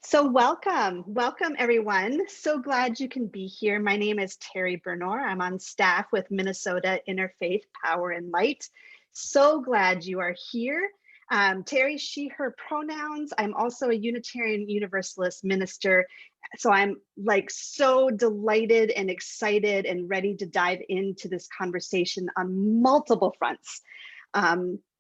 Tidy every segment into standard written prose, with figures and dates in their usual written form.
So welcome everyone. So glad you can be here. My name is Terry Bernor. I'm on staff with Minnesota Interfaith Power and Light. So glad you are here. Terry, she, her pronouns. I'm also a Unitarian Universalist minister. So I'm like so delighted and excited and ready to dive into this conversation on multiple fronts.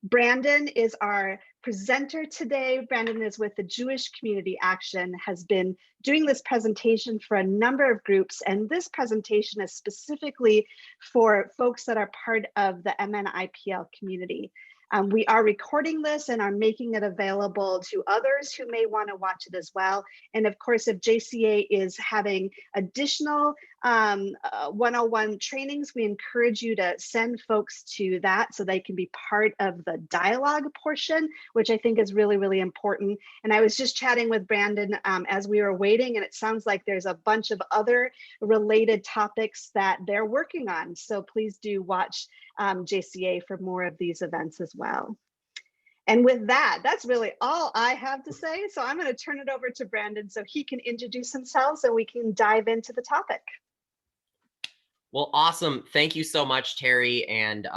Brandon is our presenter today. Brandon is with the Jewish Community Action, has been doing this presentation for a number of groups, and this presentation is specifically for folks that are part of the MNIPL community. We are recording this and are making it available to others who may want to watch it as well. And of course, if JCA is having additional 101 trainings, we encourage you to send folks to that so they can be part of the dialogue portion, which I think is really, really important. And I was just chatting with Brandon as we were waiting, and it sounds like there's a bunch of other related topics that they're working on. So please do watch JCA for more of these events as well. And with that, that's really all I have to say. So I'm going to turn it over to Brandon so he can introduce himself so we can dive into the topic. Well, awesome. Thank you so much, Terry. And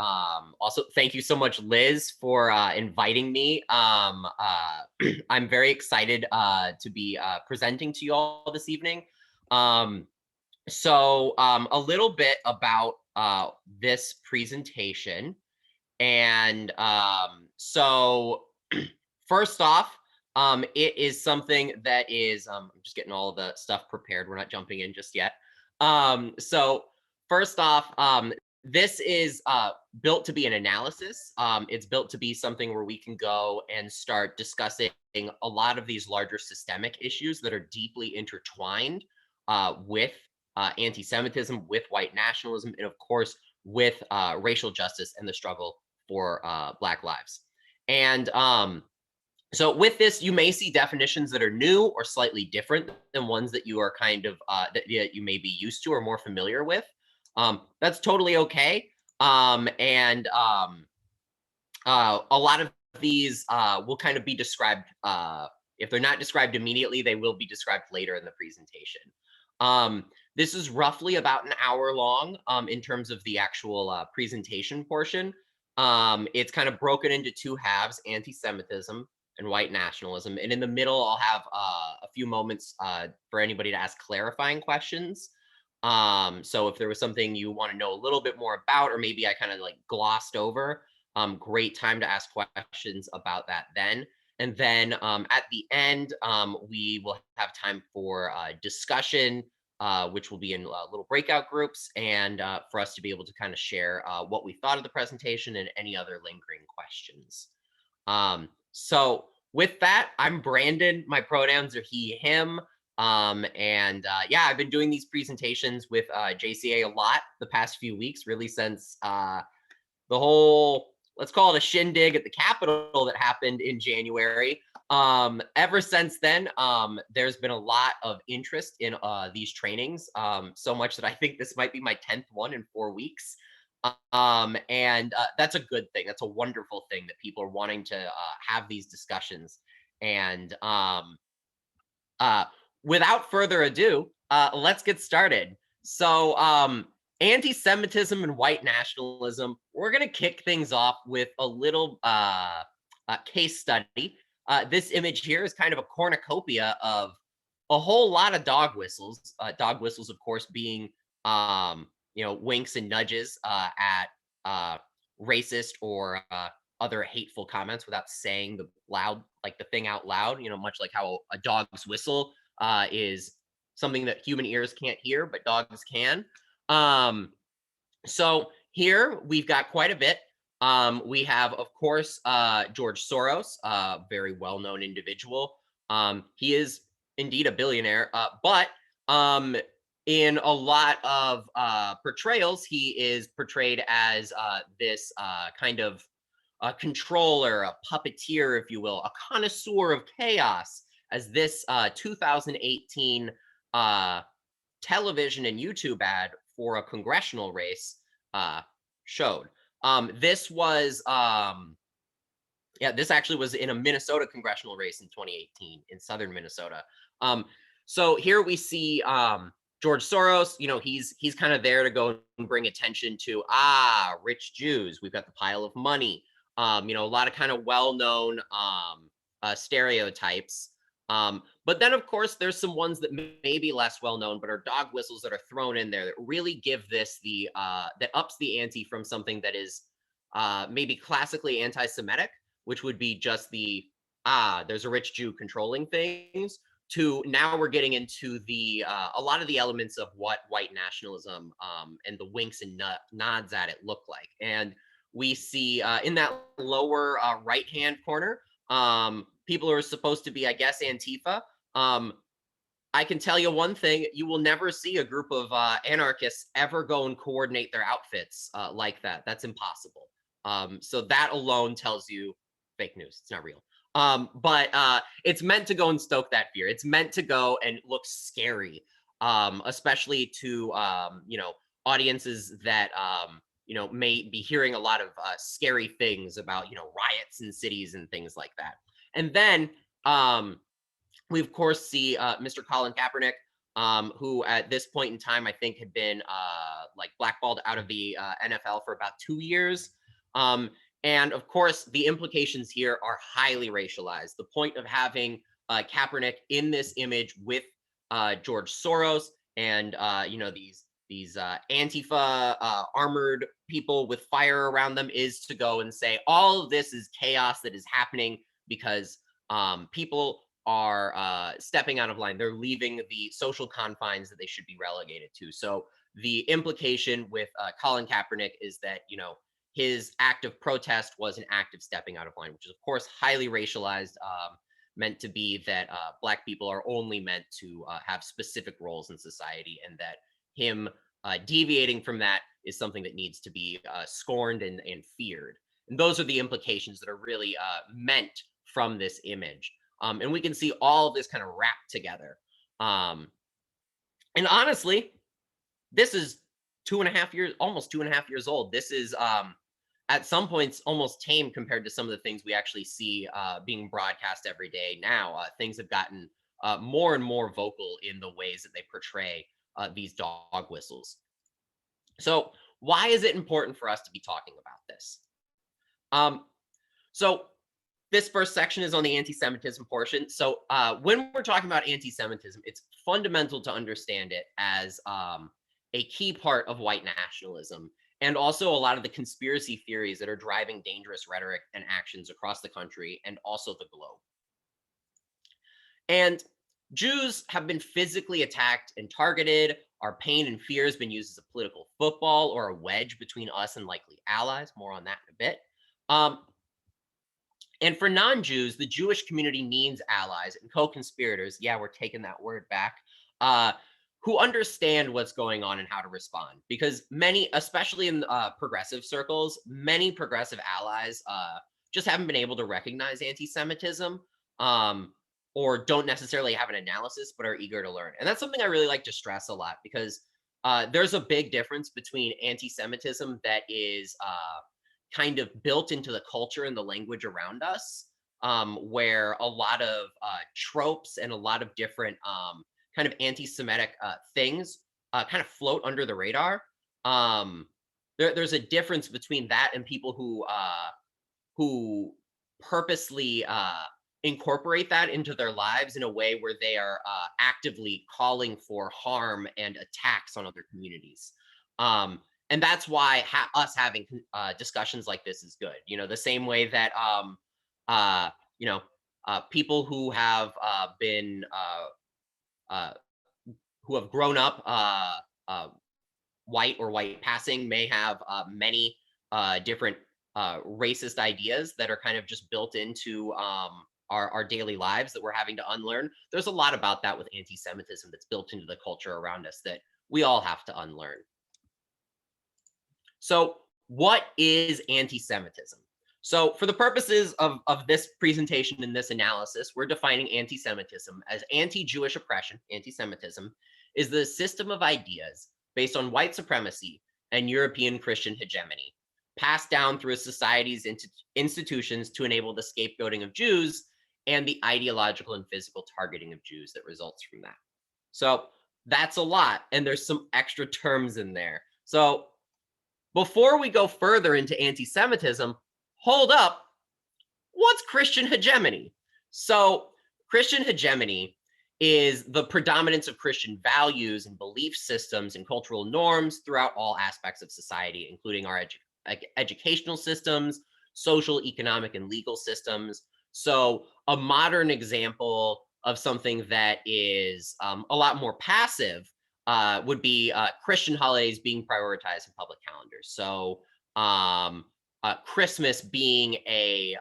also thank you so much, Liz, for inviting me. I'm very excited to be presenting to you all this evening. So a little bit about this presentation. And so first off, it is something that is, I'm just getting all of the stuff prepared. We're not jumping in just yet. So first off, this is built to be an analysis. It's built to be something where we can go and start discussing a lot of these larger systemic issues that are deeply intertwined with anti-Semitism, with white nationalism, and of course, with racial justice and the struggle for Black lives. And so with this, you may see definitions that are new or slightly different than ones that you are kind of, that you may be used to or more familiar with. That's totally okay. A lot of these will kind of be described, if they're not described immediately, they will be described later in the presentation. This is roughly about an hour long in terms of the actual presentation portion. It's kind of broken into two halves, anti-Semitism and white nationalism. And in the middle, I'll have a few moments for anybody to ask clarifying questions. So if there was something you want to know a little bit more about, or maybe I kind of like glossed over, great time to ask questions about that then. And then at the end, we will have time for discussion, which will be in little breakout groups, and for us to be able to kind of share what we thought of the presentation and any other lingering questions. So with that, I'm Brandon. My pronouns are he, him. Yeah, I've been doing these presentations with JCA a lot the past few weeks, really since the whole, let's call it a shindig at the Capitol that happened in January. Ever since then, there's been a lot of interest in these trainings, so much that I think this might be my 10th one in 4 weeks. That's a good thing. That's a wonderful thing that people are wanting to have these discussions. And without further ado, let's get started. So anti-Semitism and white nationalism, we're going to kick things off with a little case study. This image here is kind of a cornucopia of a whole lot of dog whistles. Dog whistles, of course, being winks and nudges at racist or other hateful comments without saying the thing out loud. Much like how a dog's whistle is something that human ears can't hear, but dogs can. So here we've got quite a bit. We have, of course, George Soros, a very well-known individual. He is indeed a billionaire, but in a lot of portrayals, he is portrayed as this kind of a controller, a puppeteer, if you will, a connoisseur of chaos, as this 2018 television and YouTube ad for a congressional race showed. This was Yeah, this actually was in a Minnesota congressional race in 2018 in southern Minnesota. Um, so here we see George Soros. He's kind of there to go and bring attention to rich Jews. We've got the pile of money. A lot of kind of well-known stereotypes. But then, of course, there's some ones that may be less well-known, but are dog whistles that are thrown in there that really give this that ups the ante from something that is maybe classically anti-Semitic, which would be just there's a rich Jew controlling things, to now we're getting into a lot of the elements of what white nationalism and the winks and nods at it look like. And we see in that lower right hand corner, people who are supposed to be, I guess, Antifa. I can tell you one thing: you will never see a group of anarchists ever go and coordinate their outfits like that. That's impossible. So that alone tells you fake news. It's not real. But it's meant to go and stoke that fear. It's meant to go and look scary, especially to audiences that may be hearing a lot of scary things about riots in cities and things like that. And then we of course see Mr. Colin Kaepernick, who at this point in time I think had been like blackballed out of the NFL for about 2 years. And of course, the implications here are highly racialized. The point of having Kaepernick in this image with George Soros and these Antifa armored people with fire around them is to go and say all of this is chaos that is happening because people are stepping out of line. They're leaving the social confines that they should be relegated to. So the implication with Colin Kaepernick is that his act of protest was an act of stepping out of line, which is, of course, highly racialized, meant to be that Black people are only meant to have specific roles in society, and that him deviating from that is something that needs to be scorned and feared. And those are the implications that are really meant from this image. And we can see all of this kind of wrapped together. And honestly, this is almost 2.5 years old. This is at some points almost tame compared to some of the things we actually see being broadcast every day now. Things have gotten more and more vocal in the ways that they portray these dog whistles. So why is it important for us to be talking about this? So this first section is on the anti-Semitism portion. So when we're talking about anti-Semitism, it's fundamental to understand it as a key part of white nationalism, and also a lot of the conspiracy theories that are driving dangerous rhetoric and actions across the country and also the globe. And Jews have been physically attacked and targeted. Our pain and fear has been used as a political football or a wedge between us and likely allies. More on that in a bit. And for non-Jews, the Jewish community needs allies and co-conspirators. Yeah, we're taking that word back. Who understand what's going on and how to respond. Because many, especially in progressive circles, many progressive allies just haven't been able to recognize anti-Semitism or don't necessarily have an analysis, but are eager to learn. And that's something I really like to stress a lot, because there's a big difference between anti-Semitism that is kind of built into the culture and the language around us, where a lot of tropes and a lot of different kind of anti-Semitic things kind of float under the radar. There's a difference between that and people who purposely incorporate that into their lives in a way where they are actively calling for harm and attacks on other communities. And that's why us having discussions like this is good. The same way that people who have been who have grown up white or white passing may have many different racist ideas that are kind of just built into our daily lives that we're having to unlearn. There's a lot about that with anti-Semitism that's built into the culture around us that we all have to unlearn. So what is anti-Semitism? So for the purposes of this presentation and this analysis, we're defining anti-Semitism as anti-Jewish oppression. Anti-Semitism is the system of ideas based on white supremacy and European Christian hegemony passed down through a society's institutions to enable the scapegoating of Jews and the ideological and physical targeting of Jews that results from that. So that's a lot, and there's some extra terms in there. So before we go further into anti-Semitism, hold up, what's Christian hegemony? So Christian hegemony is the predominance of Christian values and belief systems and cultural norms throughout all aspects of society, including our educational systems, social, economic, and legal systems. So a modern example of something that is a lot more passive would be Christian holidays being prioritized in public calendars. So Christmas being a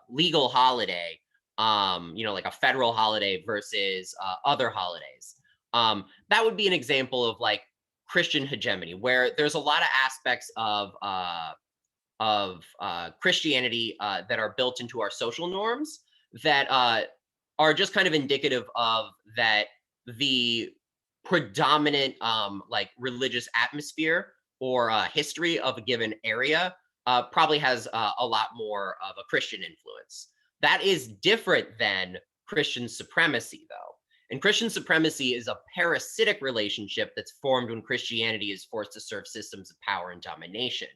legal holiday, like a federal holiday versus other holidays. That would be an example of like Christian hegemony, where there's a lot of aspects of Christianity that are built into our social norms that are just kind of indicative of that the predominant like religious atmosphere or history of a given area probably has a lot more of a Christian influence. That is different than Christian supremacy, though. And Christian supremacy is a parasitic relationship that's formed when Christianity is forced to serve systems of power and domination.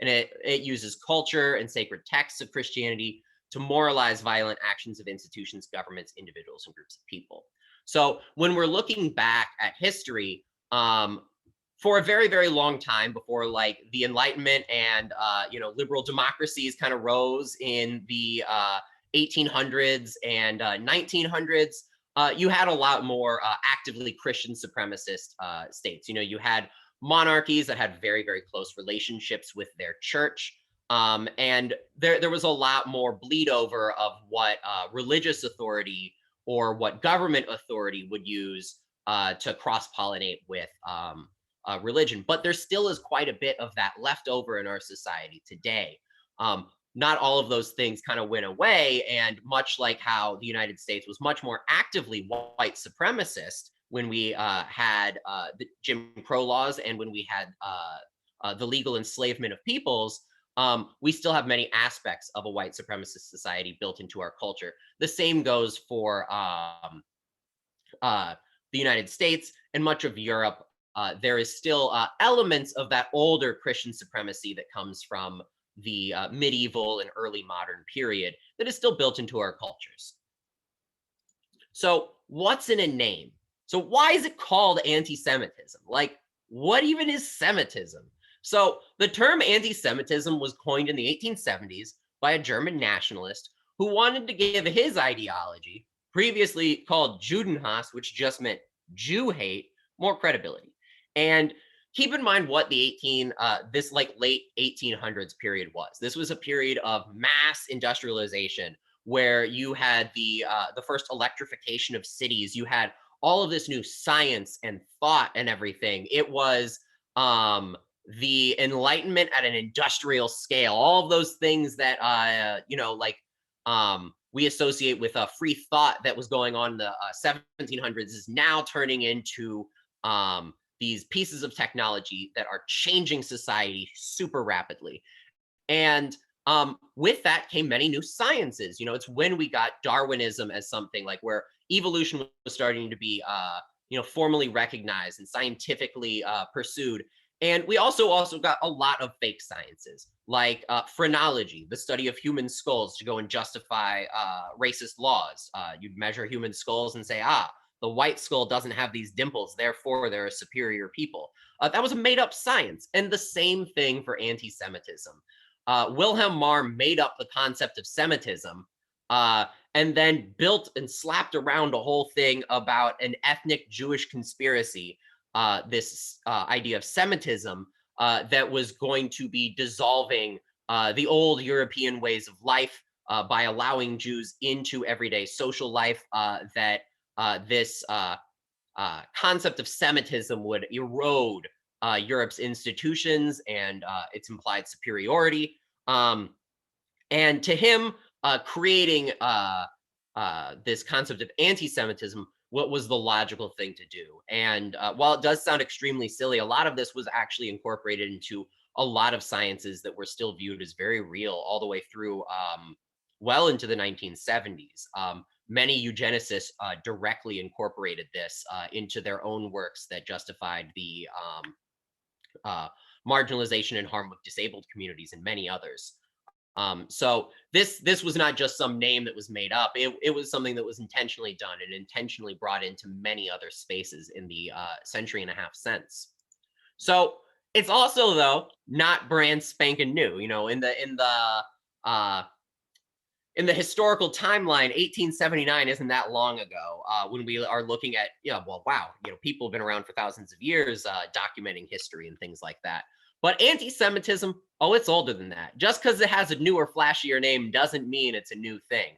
And it uses culture and sacred texts of Christianity to moralize violent actions of institutions, governments, individuals, and groups of people. So when we're looking back at history, for a very, very long time before like the Enlightenment and liberal democracies kind of rose in the 1800s and 1900s, you had a lot more actively Christian supremacist states. You had monarchies that had very, very close relationships with their church. And there was a lot more bleed over of what religious authority or what government authority would use to cross-pollinate with religion. But there still is quite a bit of that left over in our society today. Not all of those things kind of went away. And much like how the United States was much more actively white supremacist when we had the Jim Crow laws and when we had the legal enslavement of peoples, we still have many aspects of a white supremacist society built into our culture. The same goes for the United States and much of Europe. There is still elements of that older Christian supremacy that comes from the medieval and early modern period that is still built into our cultures. So what's in a name? So why is it called anti-Semitism? Like, what even is Semitism? So the term anti-Semitism was coined in the 1870s by a German nationalist who wanted to give his ideology, previously called Judenhass, which just meant Jew hate, more credibility. And keep in mind what the this like late 1800s period was. This was a period of mass industrialization where you had the first electrification of cities. You had all of this new science and thought and everything. It was the Enlightenment at an industrial scale. All of those things that we associate with free thought that was going on in the 1700s is now turning into these pieces of technology that are changing society super rapidly. And with that came many new sciences. It's when we got Darwinism as something like where evolution was starting to be, formally recognized and scientifically pursued. And we also got a lot of fake sciences like phrenology, the study of human skulls to go and justify racist laws. You'd measure human skulls and say, the white skull doesn't have these dimples, therefore they're a superior people. That was a made up science. And the same thing for anti-Semitism. Wilhelm Marr made up the concept of Semitism and then built and slapped around a whole thing about an ethnic Jewish conspiracy, this idea of Semitism that was going to be dissolving the old European ways of life by allowing Jews into everyday social life, that this concept of Semitism would erode Europe's institutions and its implied superiority. And to him, creating this concept of anti-Semitism, what was the logical thing to do? And while it does sound extremely silly, a lot of this was actually incorporated into a lot of sciences that were still viewed as very real all the way through well into the 1970s. Many eugenicists directly incorporated this into their own works that justified the marginalization and harm of disabled communities and many others. So this was not just some name that was made up. It was something that was intentionally done and intentionally brought into many other spaces in the century and a half since. So it's also, though, not brand spanking new. You know, in the historical timeline, 1879 isn't that long ago. When we are looking at, well, wow, people have been around for thousands of years documenting history and things like that. But anti-Semitism, oh, it's older than that. Just because it has a newer, flashier name doesn't mean it's a new thing.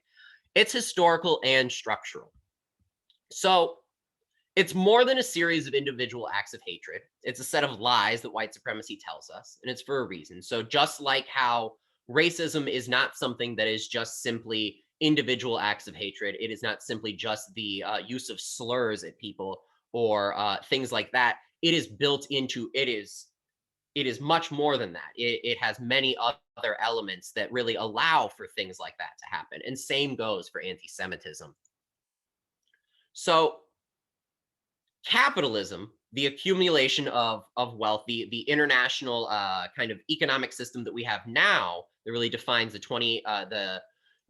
It's historical and structural. So it's more than a series of individual acts of hatred. It's a set of lies that white supremacy tells us, and it's for a reason. So just like how racism is not something that is just simply individual acts of hatred, it is not simply just the use of slurs at people or things like that. It is built into, it is much more than that. It has many other elements that really allow for things like that to happen. And same goes for anti-Semitism. So capitalism, the accumulation of wealth, the international kind of economic system that we have now that really defines the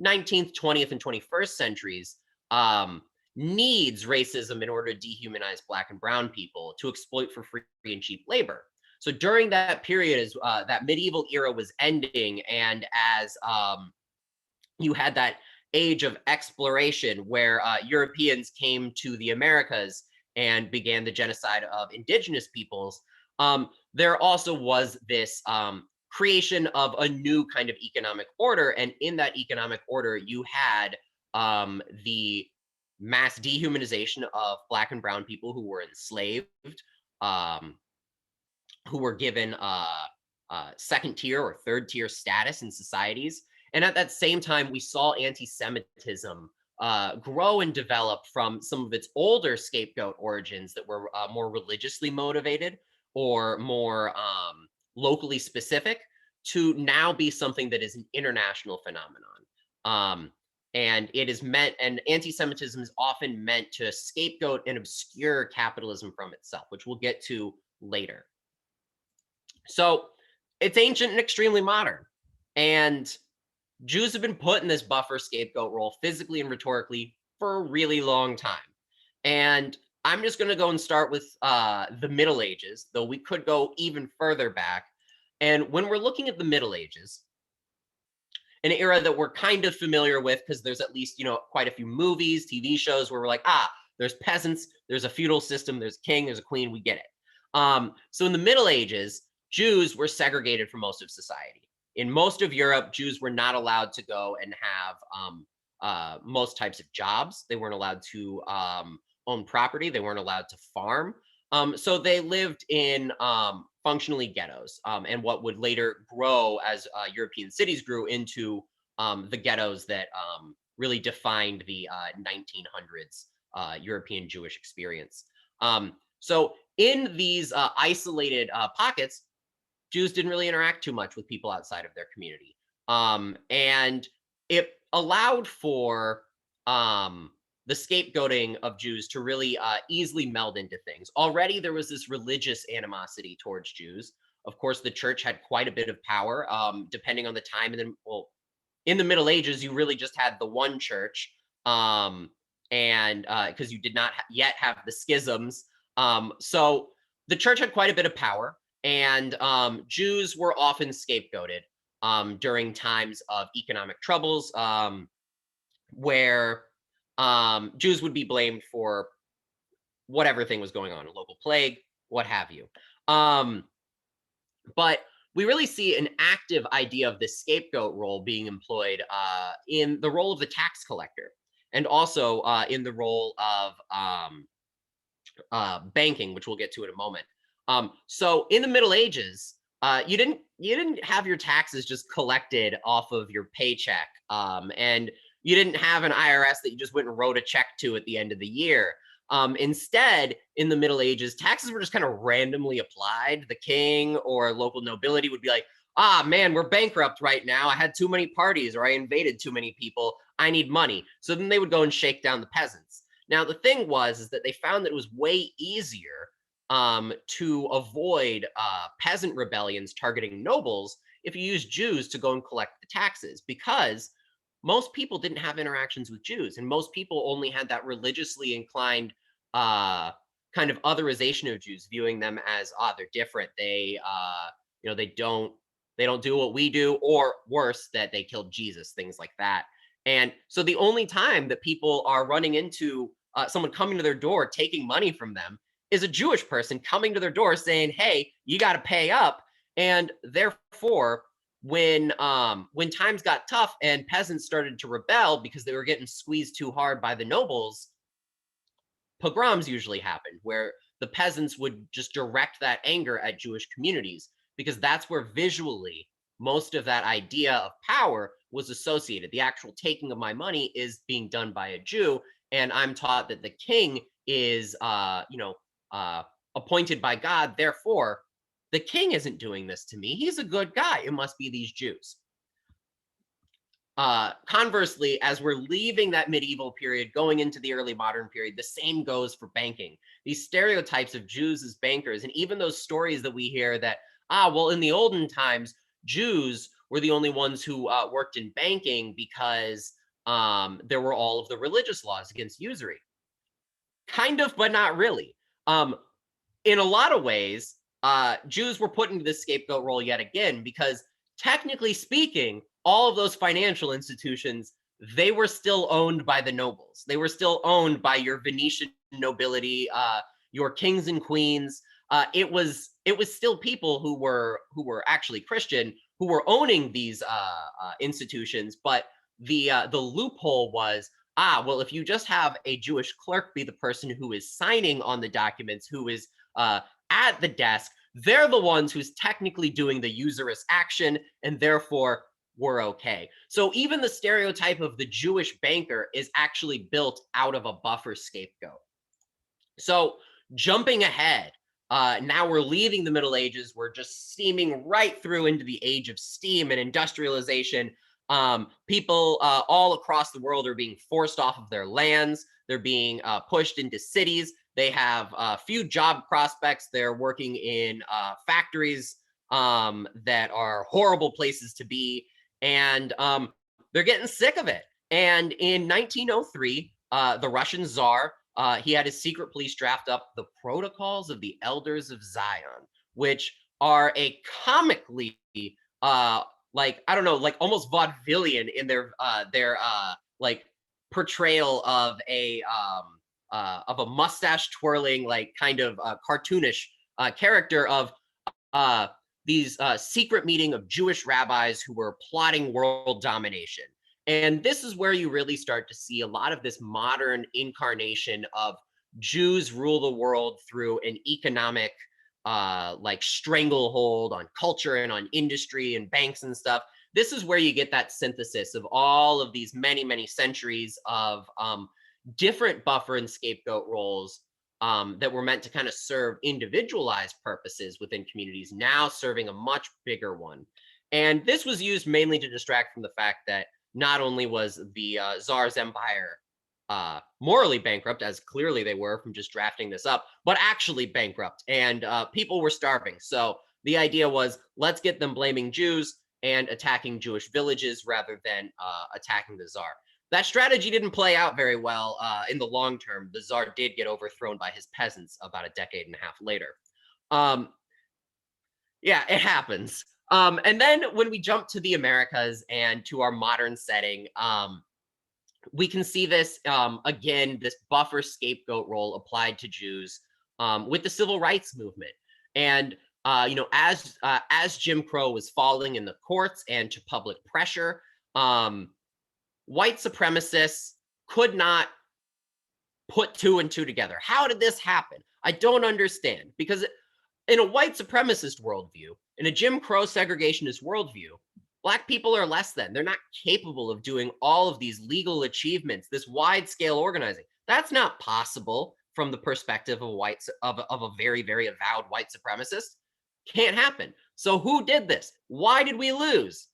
19th, 20th, and 21st centuries, needs racism in order to dehumanize Black and brown people to exploit for free and cheap labor. So during that period, as that medieval era was ending, and as you had that age of exploration where Europeans came to the Americas and began the genocide of indigenous peoples, there also was this creation of a new kind of economic order. And in that economic order, you had the mass dehumanization of Black and brown people who were enslaved, who were given second tier or third tier status in societies. And at that same time, we saw anti-Semitism grow and develop from some of its older scapegoat origins that were more religiously motivated or more locally specific, to now be something that is an international phenomenon. And it is meant, and anti-Semitism is often meant to scapegoat and obscure capitalism from itself, which we'll get to later. So it's ancient and extremely modern. And Jews have been put in this buffer scapegoat role physically and rhetorically for a really long time. And I'm just going to go and start with the Middle Ages, though we could go even further back. And when we're looking at the Middle Ages, an era that we're kind of familiar with because there's at least, quite a few movies, TV shows where we're like, there's peasants, there's a feudal system, there's a king, there's a queen, we get it. So in the Middle Ages, Jews were segregated from most of society. In most of Europe, Jews were not allowed to go and have most types of jobs. They weren't allowed to own property. They weren't allowed to farm. So they lived in functionally ghettos, and what would later grow as European cities grew into the ghettos that really defined the 1900s European Jewish experience. So in these isolated pockets, Jews didn't really interact too much with people outside of their community. And it allowed for the scapegoating of Jews to really easily meld into things. Already there was this religious animosity towards Jews. Of course, the church had quite a bit of power, depending on the time. And then, well, in the Middle Ages, you really just had the one church, and because you did not yet have the schisms. So the church had quite a bit of power. And Jews were often scapegoated during times of economic troubles, where Jews would be blamed for whatever thing was going on, a local plague, what have you. But we really see an active idea of this scapegoat role being employed in the role of the tax collector, and also in the role of banking, which we'll get to in a moment. So in the Middle Ages, you didn't have your taxes just collected off of your paycheck, and you didn't have an IRS that you just went and wrote a check to at the end of the year. Instead, in the Middle Ages, taxes were just kind of randomly applied. The king or local nobility would be like, ah, man, we're bankrupt right now. I had too many parties, or I invaded too many people. I need money. So then they would go and shake down the peasants. Now, the thing is that they found that it was way easier to avoid peasant rebellions targeting nobles if you use Jews to go and collect the taxes, because most people didn't have interactions with Jews, and most people only had that religiously inclined kind of otherization of Jews, viewing them as they're different. They they don't do what we do, or worse, that they killed Jesus, things like that. And so the only time that people are running into someone coming to their door taking money from them is a Jewish person coming to their door saying, hey, you got to pay up. And therefore, when times got tough and peasants started to rebel because they were getting squeezed too hard by the nobles, pogroms usually happened, where the peasants would just direct that anger at Jewish communities, because that's where visually most of that idea of power was associated. The actual taking of my money is being done by a Jew, and I'm taught that the king is appointed by God. Therefore, the king isn't doing this to me. He's a good guy. It must be these Jews. Conversely, as we're leaving that medieval period, going into the early modern period, the same goes for banking. These stereotypes of Jews as bankers, and even those stories that we hear that, well, in the olden times, Jews were the only ones who worked in banking because there were all of the religious laws against usury. Kind of, but not really. In a lot of ways, Jews were put into the scapegoat role yet again, because technically speaking, all of those financial institutions, they were still owned by the nobles. They were still owned by your Venetian nobility, your kings and queens. It was still people who were actually Christian who were owning these institutions. But the loophole was, well, if you just have a Jewish clerk be the person who is signing on the documents, who is at the desk, they're the ones who's technically doing the usurious action, and therefore we're okay. So even the stereotype of the Jewish banker is actually built out of a buffer scapegoat. So jumping ahead, now we're leaving the Middle Ages. We're just steaming right through into the age of steam and industrialization. People all across the world are being forced off of their lands. They're being pushed into cities. They have few job prospects. They're working in factories that are horrible places to be. And they're getting sick of it. And in 1903, the Russian Tsar, he had his secret police draft up the Protocols of the Elders of Zion, which are a comically, like, I don't know, like almost vaudevillian in their like portrayal of a mustache twirling, like kind of cartoonish character of these secret meeting of Jewish rabbis who were plotting world domination. And this is where you really start to see a lot of this modern incarnation of Jews rule the world through an economic like stranglehold on culture and on industry and banks and stuff. This is where you get that synthesis of all of these many, many centuries of different buffer and scapegoat roles that were meant to kind of serve individualized purposes within communities, now serving a much bigger one. And this was used mainly to distract from the fact that not only was the Tsar's empire morally bankrupt, as clearly they were from just drafting this up, but actually bankrupt, and people were starving. So the idea was, let's get them blaming Jews and attacking Jewish villages rather than attacking the Tsar. That strategy didn't play out very well in the long term. The Tsar did get overthrown by his peasants about a decade and a half later. Yeah, it happens. And then when we jump to the Americas and to our modern setting, we can see this again, this buffer scapegoat role applied to Jews with the civil rights movement. And as Jim Crow was falling in the courts and to public pressure, white supremacists could not put two and two together. How did this happen? I don't understand, because in a white supremacist worldview, in a Jim Crow segregationist worldview, Black people are less than. They're not capable of doing all of these legal achievements, this wide scale organizing. That's not possible from the perspective of a very, very avowed white supremacist can't happen. So who did this? Why did we lose?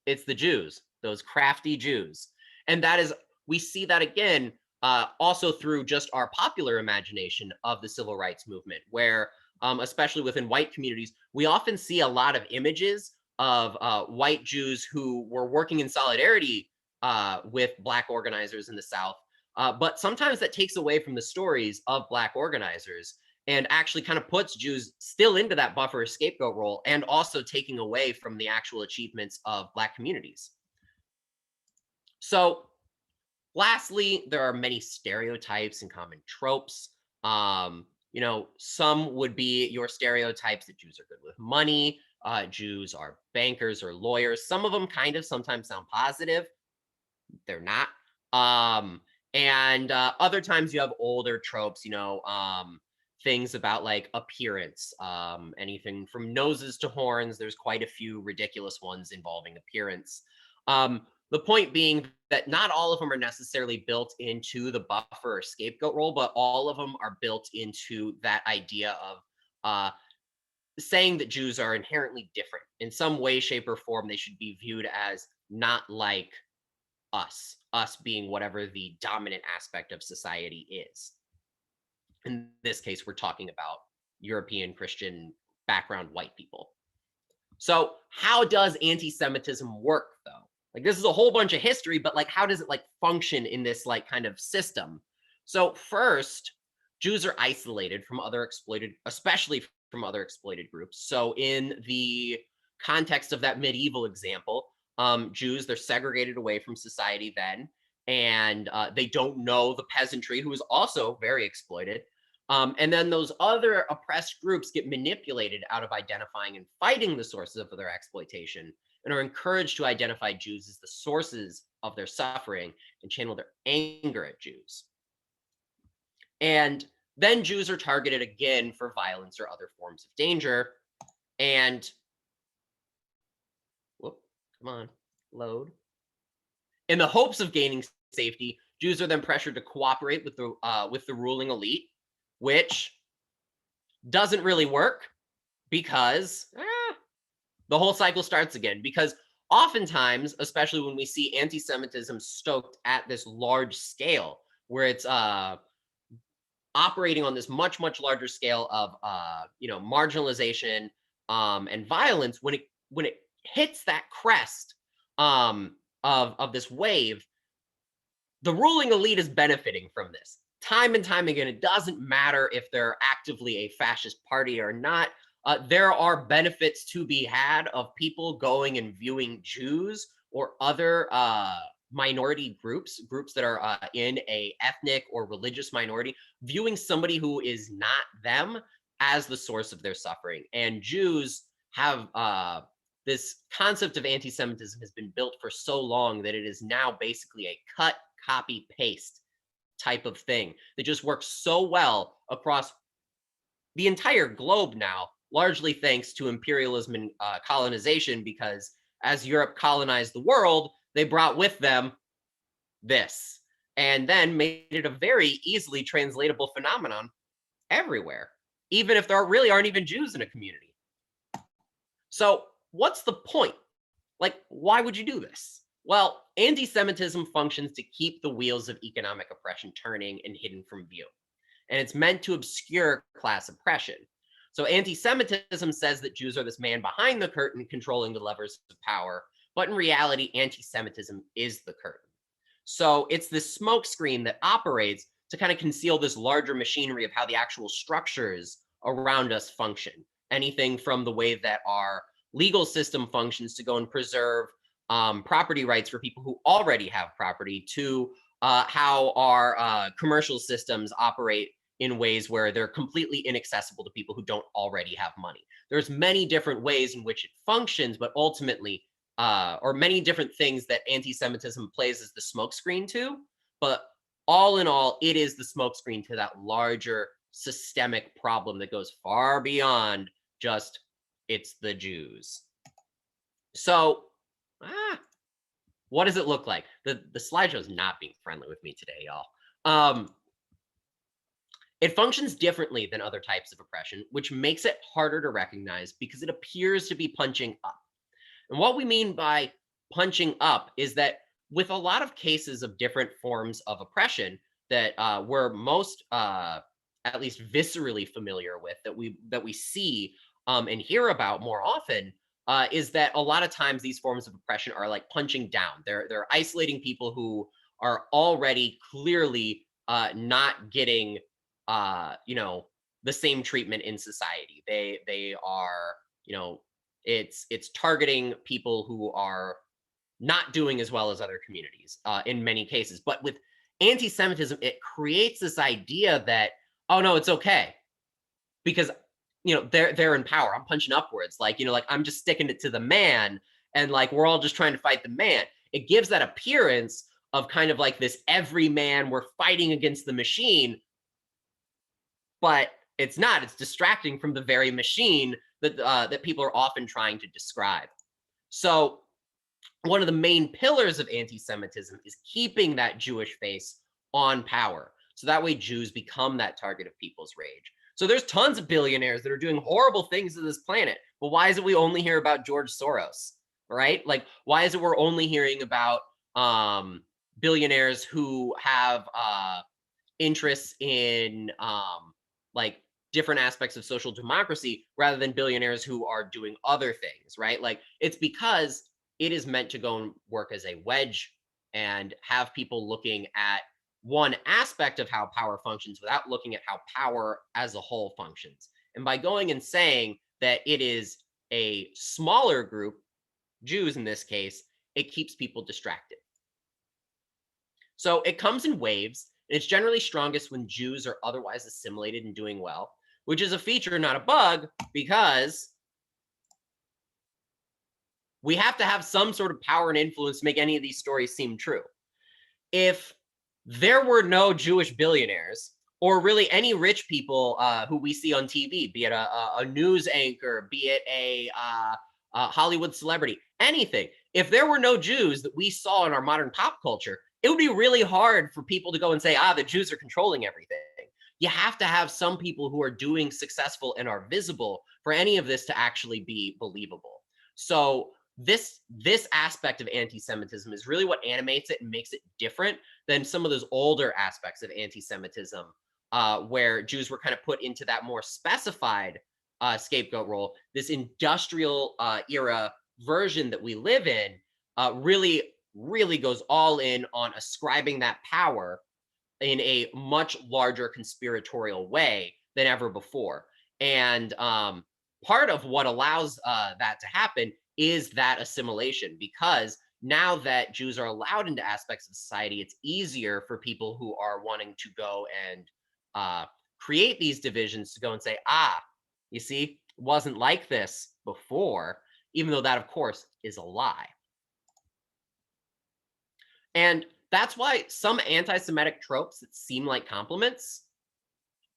It's the Jews, those crafty Jews. And that is, we see that again also through just our popular imagination of the civil rights movement, where especially within white communities, we often see a lot of images of white Jews who were working in solidarity with Black organizers in the South. But sometimes that takes away from the stories of Black organizers and actually kind of puts Jews still into that buffer scapegoat role, and also taking away from the actual achievements of Black communities. So lastly, there are many stereotypes and common tropes. You know, some would be your stereotypes that Jews are good with money, Jews are bankers or lawyers. Some of them kind of sometimes sound positive. They're not. And other times you have older tropes, you know, things about like appearance, anything from noses to horns. There's quite a few ridiculous ones involving appearance. The point being that not all of them are necessarily built into the buffer or scapegoat role, but all of them are built into that idea of saying that Jews are inherently different in some way, shape, or form. They should be viewed as not like us being whatever the dominant aspect of society is. In this case, we're talking about European Christian background white people. So how does anti-Semitism work though? Like, this is a whole bunch of history, but like, how does it like function in this like kind of system? So first, Jews are isolated from other exploited, especially from other exploited groups. So in the context of that medieval example, Jews, they're segregated away from society then, and they don't know the peasantry, who is also very exploited. And then those other oppressed groups get manipulated out of identifying and fighting the sources of their exploitation, and are encouraged to identify Jews as the sources of their suffering and channel their anger at Jews. And then Jews are targeted again for violence or other forms of danger. And whoop, come on, load. In the hopes of gaining safety, Jews are then pressured to cooperate with the ruling elite, which doesn't really work because the whole cycle starts again. Because oftentimes, especially when we see anti-Semitism stoked at this large scale, where it's operating on this much, much larger scale of you know, marginalization and violence, when it hits that crest of this wave, the ruling elite is benefiting from this. Time and time again, it doesn't matter if they're actively a fascist party or not. There are benefits to be had of people going and viewing Jews or other minority groups that are in a ethnic or religious minority, viewing somebody who is not them as the source of their suffering. And Jews have this concept of anti-Semitism has been built for so long that it is now basically a cut, copy, paste type of thing that just works so well across the entire globe now, largely thanks to imperialism and colonization, because as Europe colonized the world, they brought with them this, and then made it a very easily translatable phenomenon everywhere, even if there really aren't even Jews in a community. So what's the point? Like, why would you do this? Well, anti-Semitism functions to keep the wheels of economic oppression turning and hidden from view. And it's meant to obscure class oppression. So anti-Semitism says that Jews are this man behind the curtain controlling the levers of power, but in reality, anti-Semitism is the curtain. So it's this smokescreen that operates to kind of conceal this larger machinery of how the actual structures around us function. Anything from the way that our legal system functions to go and preserve property rights for people who already have property, to how our commercial systems operate in ways where they're completely inaccessible to people who don't already have money. There's many different ways in which it functions, but ultimately, or many different things that anti-Semitism plays as the smokescreen to, but all in all, it is the smokescreen to that larger systemic problem that goes far beyond just it's the Jews. So, what does it look like? The slideshow is not being friendly with me today, y'all. It functions differently than other types of oppression, which makes it harder to recognize because it appears to be punching up. And what we mean by punching up is that with a lot of cases of different forms of oppression that we're most, at least viscerally familiar with, that we see and hear about more often, is that a lot of times these forms of oppression are like punching down. They're isolating people who are already clearly not getting, the same treatment in society. They are, it's targeting people who are not doing as well as other communities in many cases. But with anti-Semitism, it creates this idea that, oh no, it's okay because they're in power. I'm punching upwards, like I'm just sticking it to the man, and like we're all just trying to fight the man. It gives that appearance of kind of like this everyman, we're fighting against the machine, but it's not. It's distracting from the very machine that people are often trying to describe. So one of the main pillars of anti-Semitism is keeping that Jewish face on power. So that way Jews become that target of people's rage. So there's tons of billionaires that are doing horrible things to this planet. But why is it we only hear about George Soros, right? Like, why is it we're only hearing about billionaires who have interests in like different aspects of social democracy rather than billionaires who are doing other things, right? Like, it's because it is meant to go and work as a wedge and have people looking at one aspect of how power functions without looking at how power as a whole functions. And by going and saying that it is a smaller group, Jews in this case, it keeps people distracted. So it comes in waves, and it's generally strongest when Jews are otherwise assimilated and doing well, which is a feature, not a bug, because we have to have some sort of power and influence to make any of these stories seem true. If there were no Jewish billionaires, or really any rich people who we see on TV, be it a news anchor, be it a Hollywood celebrity, anything, if there were no Jews that we saw in our modern pop culture, it would be really hard for people to go and say, the Jews are controlling everything. You have to have some people who are doing successful and are visible for any of this to actually be believable. So this aspect of anti-Semitism is really what animates it and makes it different than some of those older aspects of anti-Semitism, where Jews were kind of put into that more specified scapegoat role. This industrial era version that we live in really goes all in on ascribing that power in a much larger conspiratorial way than ever before. And part of what allows that to happen is that assimilation, because now that Jews are allowed into aspects of society, it's easier for people who are wanting to go and create these divisions to go and say, you see, it wasn't like this before, even though that, of course, is a lie. And that's why some anti-Semitic tropes that seem like compliments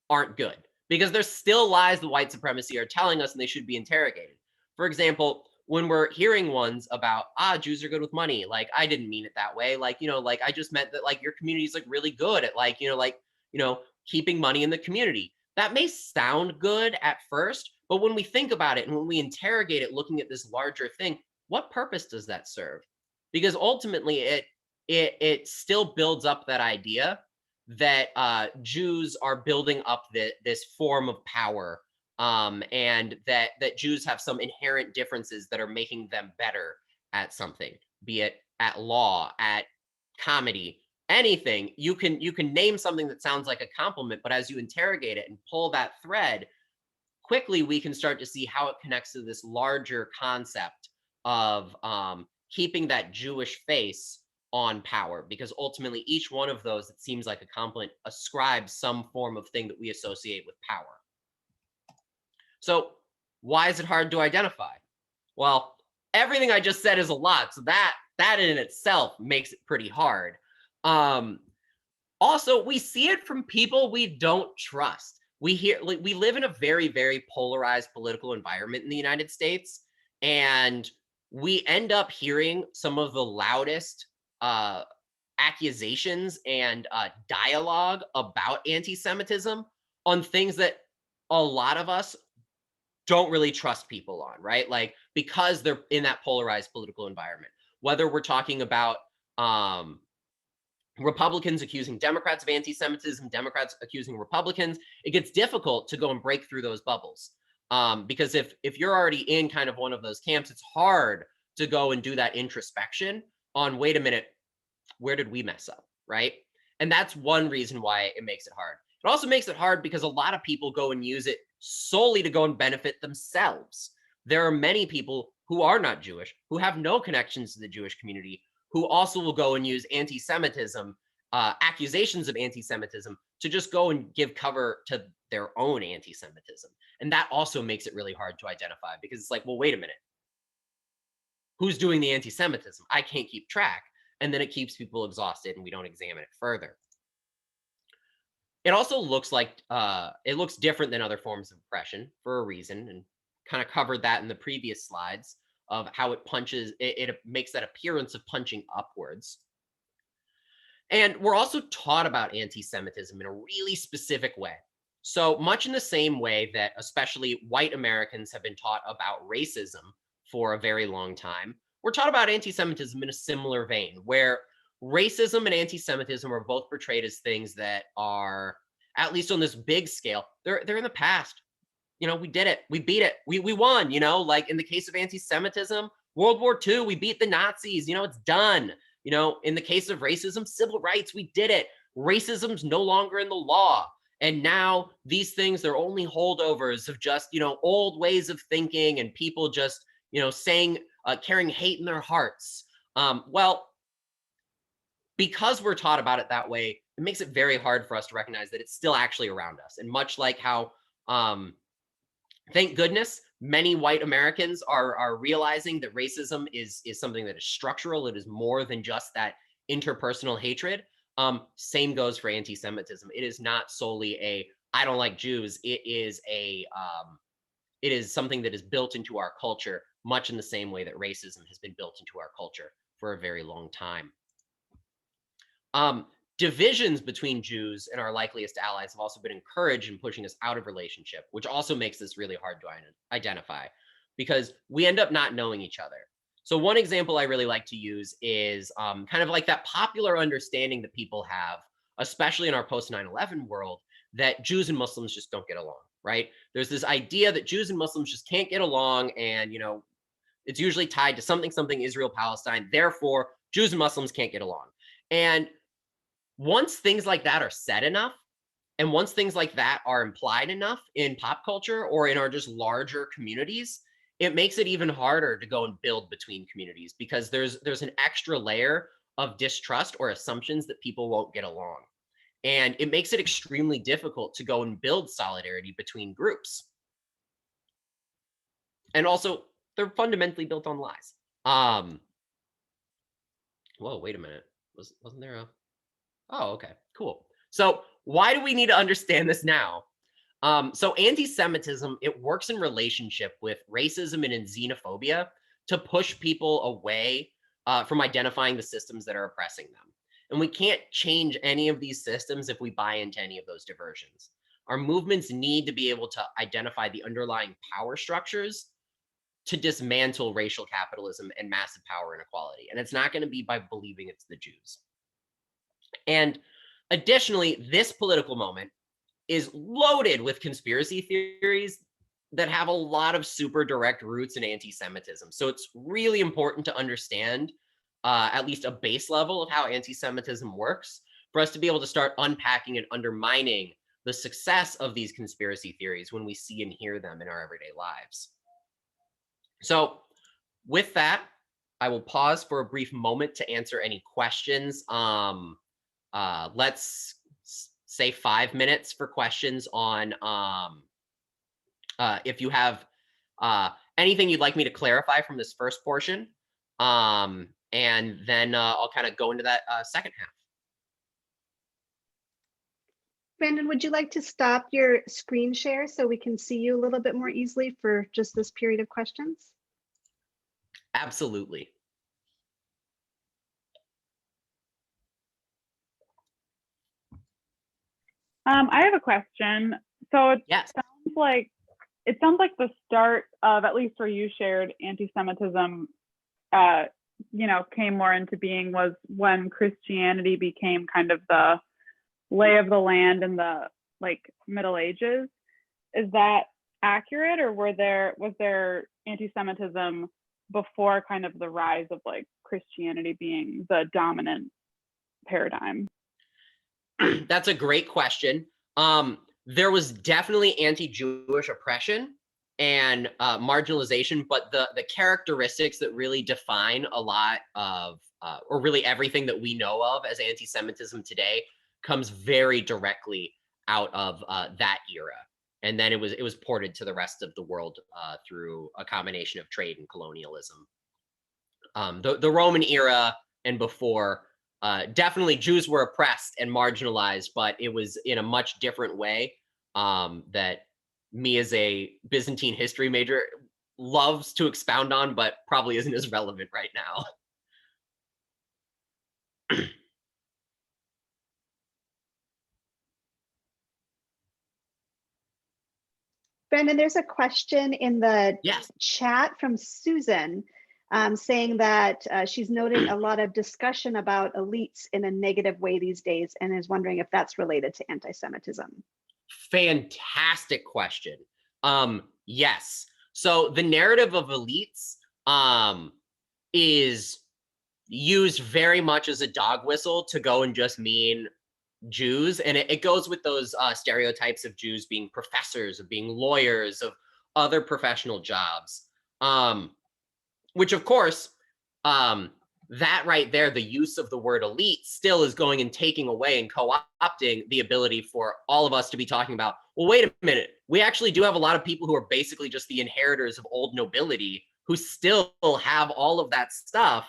aren't good, because there's still lies that white supremacy are telling us and they should be interrogated. For example, when we're hearing ones about, Jews are good with money, like, I didn't mean it that way. Like, like, I just meant that, like, your community is like really good at keeping money in the community. That may sound good at first, but when we think about it and when we interrogate it, looking at this larger thing, what purpose does that serve? Because ultimately it still builds up that idea that Jews are building up this form of power, and that Jews have some inherent differences that are making them better at something, be it at law, at comedy, anything. You can name something that sounds like a compliment, but as you interrogate it and pull that thread, quickly we can start to see how it connects to this larger concept of keeping that Jewish face on power, because ultimately each one of those, it seems like a compliment, ascribes some form of thing that we associate with power. So why is it hard to identify? Well, everything I just said is a lot, so that in itself makes it pretty hard. Also, we see it from people we don't trust. We live in a very, very polarized political environment in the United States, and we end up hearing some of the loudest accusations and dialogue about anti-Semitism on things that a lot of us don't really trust people on, right? Like, because they're in that polarized political environment. Whether we're talking about Republicans accusing Democrats of anti-Semitism, Democrats accusing Republicans, it gets difficult to go and break through those bubbles. Because if you're already in kind of one of those camps, it's hard to go and do that introspection on, wait a minute, where did we mess up, right? And that's one reason why it makes it hard. It also makes it hard because a lot of people go and use it solely to go and benefit themselves. There are many people who are not Jewish, who have no connections to the Jewish community, who also will go and use anti-Semitism, accusations of anti-Semitism, to just go and give cover to their own anti-Semitism. And that also makes it really hard to identify, because it's like, well, wait a minute. Who's doing the anti-Semitism? I can't keep track. And then it keeps people exhausted and we don't examine it further. It also looks like, it looks different than other forms of oppression for a reason, and kind of covered that in the previous slides of how it punches, it makes that appearance of punching upwards. And we're also taught about anti-Semitism in a really specific way. So much in the same way that especially white Americans have been taught about racism for a very long time, we're taught about anti-Semitism in a similar vein, where racism and anti-Semitism are both portrayed as things that are, at least on this big scale, they're in the past. You know, we did it. We beat it. We won, you know, like in the case of anti-Semitism, World War II, we beat the Nazis, you know, it's done. You know, in the case of racism, civil rights, we did it. Racism's no longer in the law. And now these things, they're only holdovers of just, you know, old ways of thinking and people just, you know, saying, carrying hate in their hearts. Well, because we're taught about it that way, it makes it very hard for us to recognize that it's still actually around us. And much like how, thank goodness, many white Americans are realizing that racism is something that is structural. It is more than just that interpersonal hatred. Same goes for anti-Semitism. It is not solely a I don't like Jews. It is it is something that is built into our culture, much in the same way that racism has been built into our culture for a very long time. Divisions between Jews and our likeliest allies have also been encouraged in pushing us out of relationship, which also makes this really hard to identify, because we end up not knowing each other. So one example I really like to use is kind of like that popular understanding that people have, especially in our post 9/11 world, that Jews and Muslims just don't get along, right? There's this idea that Jews and Muslims just can't get along, and, you know, it's usually tied to something Israel-Palestine. Therefore, Jews and Muslims can't get along. And once things like that are said enough, and once things like that are implied enough in pop culture or in our just larger communities, it makes it even harder to go and build between communities, because there's an extra layer of distrust or assumptions that people won't get along. And it makes it extremely difficult to go and build solidarity between groups. And also, they're fundamentally built on lies. Whoa, wait a minute. Wasn't there a... Oh, okay, cool. So why do we need to understand this now? So anti-Semitism, it works in relationship with racism and in xenophobia to push people away from identifying the systems that are oppressing them. And we can't change any of these systems if we buy into any of those diversions. Our movements need to be able to identify the underlying power structures to dismantle racial capitalism and massive power inequality. And it's not going to be by believing it's the Jews. And additionally, this political moment is loaded with conspiracy theories that have a lot of super direct roots in anti-Semitism. So it's really important to understand at least a base level of how anti-Semitism works for us to be able to start unpacking and undermining the success of these conspiracy theories when we see and hear them in our everyday lives. So with that, I will pause for a brief moment to answer any questions. Let's say 5 minutes for questions on if you have anything you'd like me to clarify from this first portion. And then I'll kind of go into that second half. Brandon, would you like to stop your screen share so we can see you a little bit more easily for just this period of questions? Absolutely. I have a question. So it Yes. sounds like the start of, at least where you shared, anti-Semitism, came more into being was when Christianity became kind of the lay of the land in the Middle Ages. Is that accurate, or was there anti-Semitism before kind of the rise of Christianity being the dominant paradigm? That's a great question. There was definitely anti-Jewish oppression and marginalization, but the characteristics that really define a lot of, or really everything that we know of as anti-Semitism today, comes very directly out of that era. And then it was ported to the rest of the world through a combination of trade and colonialism. The Roman era and before, definitely Jews were oppressed and marginalized, but it was in a much different way that me as a Byzantine history major loves to expound on, but probably isn't as relevant right now. Brandon, there's a question in the Yes. chat from Susan saying that she's noting a lot of discussion about elites in a negative way these days and is wondering if that's related to anti-Semitism. Fantastic question. Yes. So the narrative of elites is used very much as a dog whistle to go and just mean Jews, and it goes with those stereotypes of Jews being professors, of being lawyers, of other professional jobs, which of course, that right there, the use of the word elite still is going and taking away and co-opting the ability for all of us to be talking about, well, wait a minute, we actually do have a lot of people who are basically just the inheritors of old nobility who still have all of that stuff.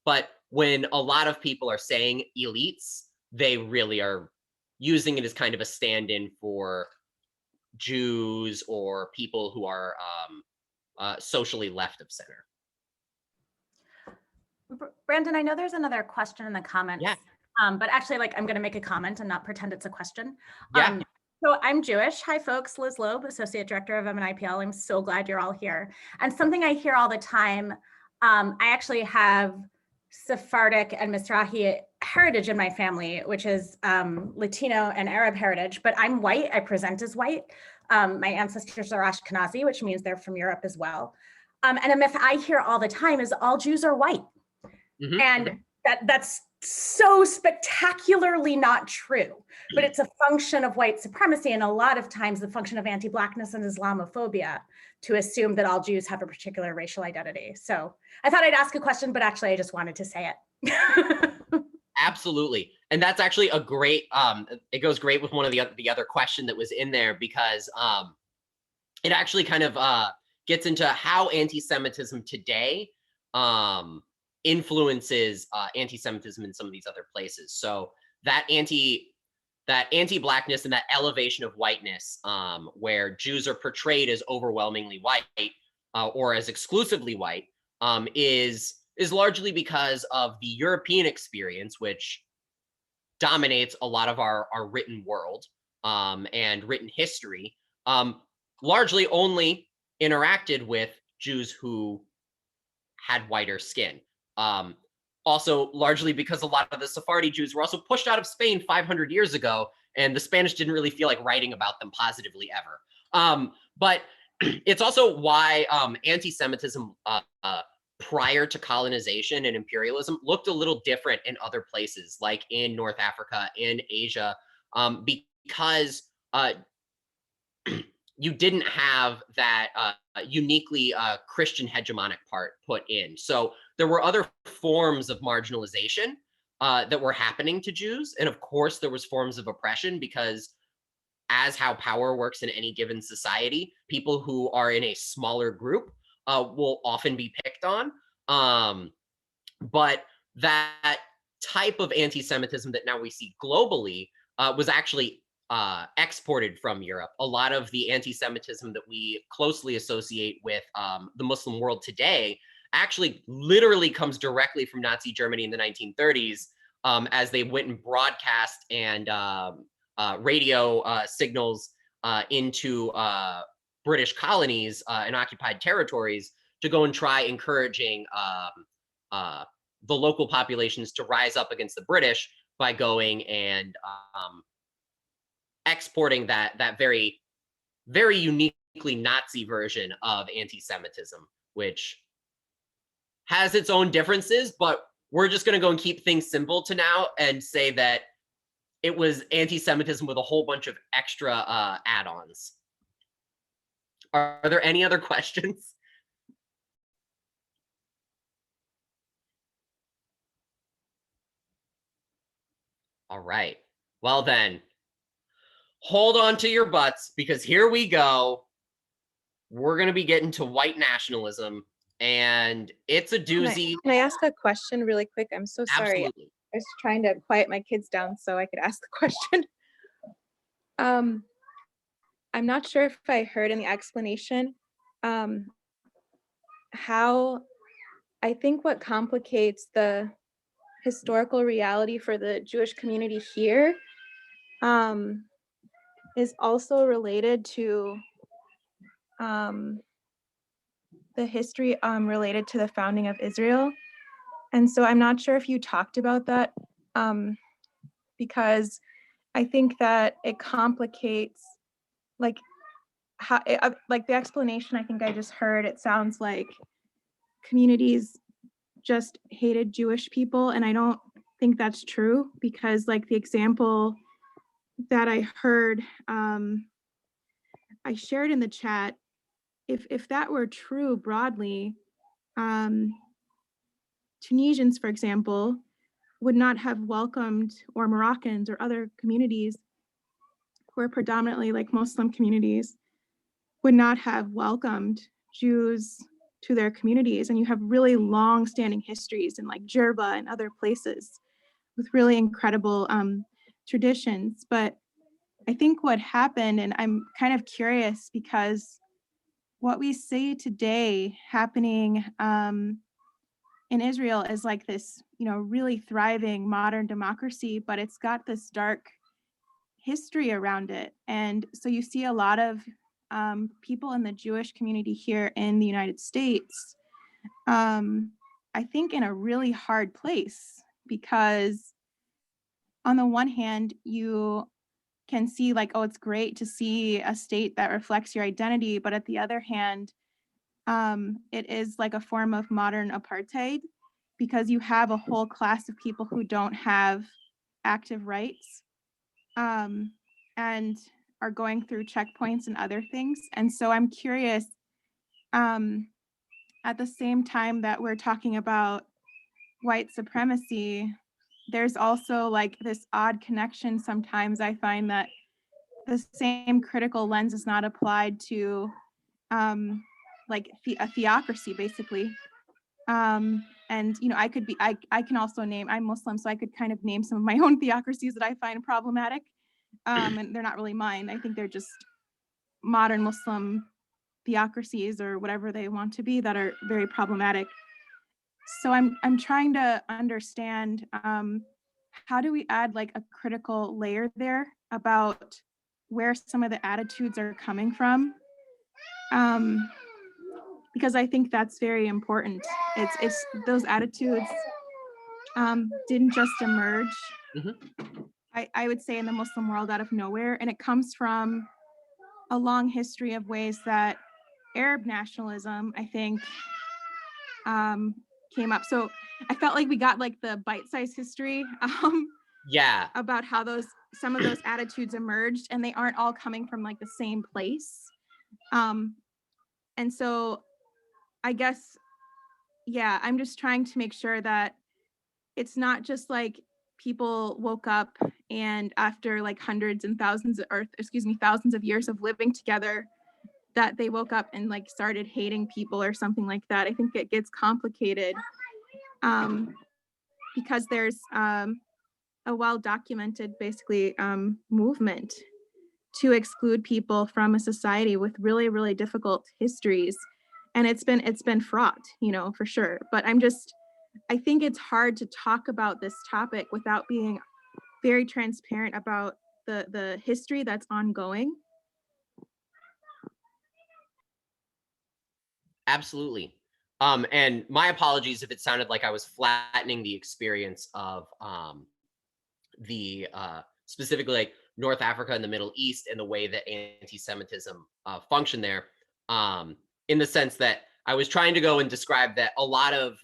But when a lot of people are saying elites, they really are using it as kind of a stand-in for Jews or people who are socially left of center. Brandon, I know there's another question in the comments, Yeah. But actually, I'm going to make a comment and not pretend it's a question. Yeah. So I'm Jewish. Hi, folks. Liz Loeb, Associate Director of MNIPL. I'm so glad you're all here. And something I hear all the time, I actually have Sephardic and Mizrahi heritage in my family, which is Latino and Arab heritage, but I'm white. I present as white. My ancestors are Ashkenazi, which means they're from Europe as well. And a myth I hear all the time is all Jews are white. Mm-hmm. And that's so spectacularly not true, but it's a function of white supremacy, and a lot of times the function of anti-blackness and Islamophobia to assume that all Jews have a particular racial identity. So I thought I'd ask a question, but actually I just wanted to say it. Absolutely. And that's actually a great, it goes great with one of the other question that was in there, because it actually kind of gets into how anti-Semitism today influences anti-Semitism in some of these other places. So that anti-blackness and that elevation of whiteness, where Jews are portrayed as overwhelmingly white or as exclusively white, is largely because of the European experience, which dominates a lot of our written world and written history, largely only interacted with Jews who had whiter skin. Also, largely because a lot of the Sephardi Jews were also pushed out of Spain 500 years ago, and the Spanish didn't really feel like writing about them positively ever. But it's also why anti-Semitism prior to colonization and imperialism looked a little different in other places, like in North Africa, in Asia, because you didn't have that uniquely Christian hegemonic part put in. So there were other forms of marginalization that were happening to Jews. And of course, there was forms of oppression, because as how power works in any given society, people who are in a smaller group will often be picked on. But that type of anti-Semitism that now we see globally was actually exported from Europe. A lot of the anti-Semitism that we closely associate with the Muslim world today actually literally comes directly from Nazi Germany in the 1930s, as they went and broadcast and radio signals into British colonies and occupied territories to go and try encouraging the local populations to rise up against the British by going and exporting that very, very uniquely Nazi version of anti-Semitism, which has its own differences, but we're just going to go and keep things simple to now and say that it was anti-Semitism with a whole bunch of extra add-ons. Are there any other questions? All right. Well then, hold on to your butts because here we go. We're going to be getting to white nationalism, and it's a doozy. Can I ask a question really quick? I'm so sorry. Absolutely. I was trying to quiet my kids down so I could ask the question. I'm not sure if I heard in the explanation how I think what complicates the historical reality for the Jewish community here is also related to the history related to the founding of Israel. And so I'm not sure if you talked about that because I think that it complicates like how like the explanation I think I just heard, it sounds like communities just hated Jewish people, and I don't think that's true because like the example that I heard I shared in the chat, if that were true broadly, Tunisians, for example, would not have welcomed, or Moroccans or other communities who are predominantly like Muslim communities, would not have welcomed Jews to their communities. And you have really long-standing histories in like Jerba and other places with really incredible traditions. But I think what happened, and I'm kind of curious because what we see today happening in Israel is like this, you know, really thriving modern democracy, but it's got this dark history around it. And so you see a lot of people in the Jewish community here in the United States, I think in a really hard place, because on the one hand, you can see like, oh, it's great to see a state that reflects your identity, but at the other hand, it is like a form of modern apartheid because you have a whole class of people who don't have active rights and are going through checkpoints and other things. And so I'm curious, at the same time that we're talking about white supremacy, there's also like this odd connection sometimes I find that the same critical lens is not applied to like a theocracy basically. And you know, I can also name, I'm Muslim, so I could kind of name some of my own theocracies that I find problematic. And they're not really mine. I think they're just modern Muslim theocracies or whatever they want to be that are very problematic. So I'm trying to understand how do we add like a critical layer there about where some of the attitudes are coming from, because I think that's very important. It's those attitudes didn't just emerge, I would say, in the Muslim world out of nowhere, and it comes from a long history of ways that Arab nationalism, I think, came up. So I felt like we got like the bite-sized history Yeah. about how some of those attitudes emerged, and they aren't all coming from like the same place. And so I guess, yeah, I'm just trying to make sure that it's not just like people woke up and after like hundreds and thousands thousands of years of living together, that they woke up and like started hating people or something like that. I think it gets complicated because there's a well-documented basically movement to exclude people from a society with really, really difficult histories. And it's been fraught, you know, for sure. But I think it's hard to talk about this topic without being very transparent about the history that's ongoing. Absolutely. And my apologies if it sounded like I was flattening the experience of the specifically like North Africa and the Middle East and the way that anti-Semitism functioned there, in the sense that I was trying to go and describe that a lot of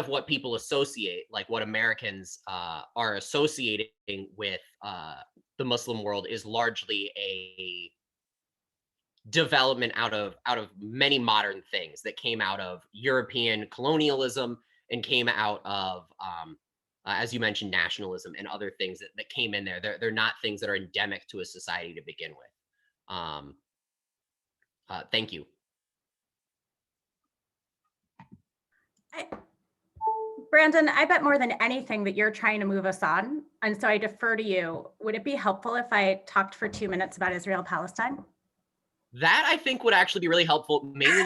what people associate, like what Americans are associating with the Muslim world, is largely a development out of many modern things that came out of European colonialism and came out of as you mentioned, nationalism and other things that came in there. They're not things that are endemic to a society to begin with. Thank you. Brandon, I bet more than anything that you're trying to move us on. And so I defer to you. Would it be helpful if I talked for 2 minutes about Israel-Palestine? That I think would actually be really helpful, mainly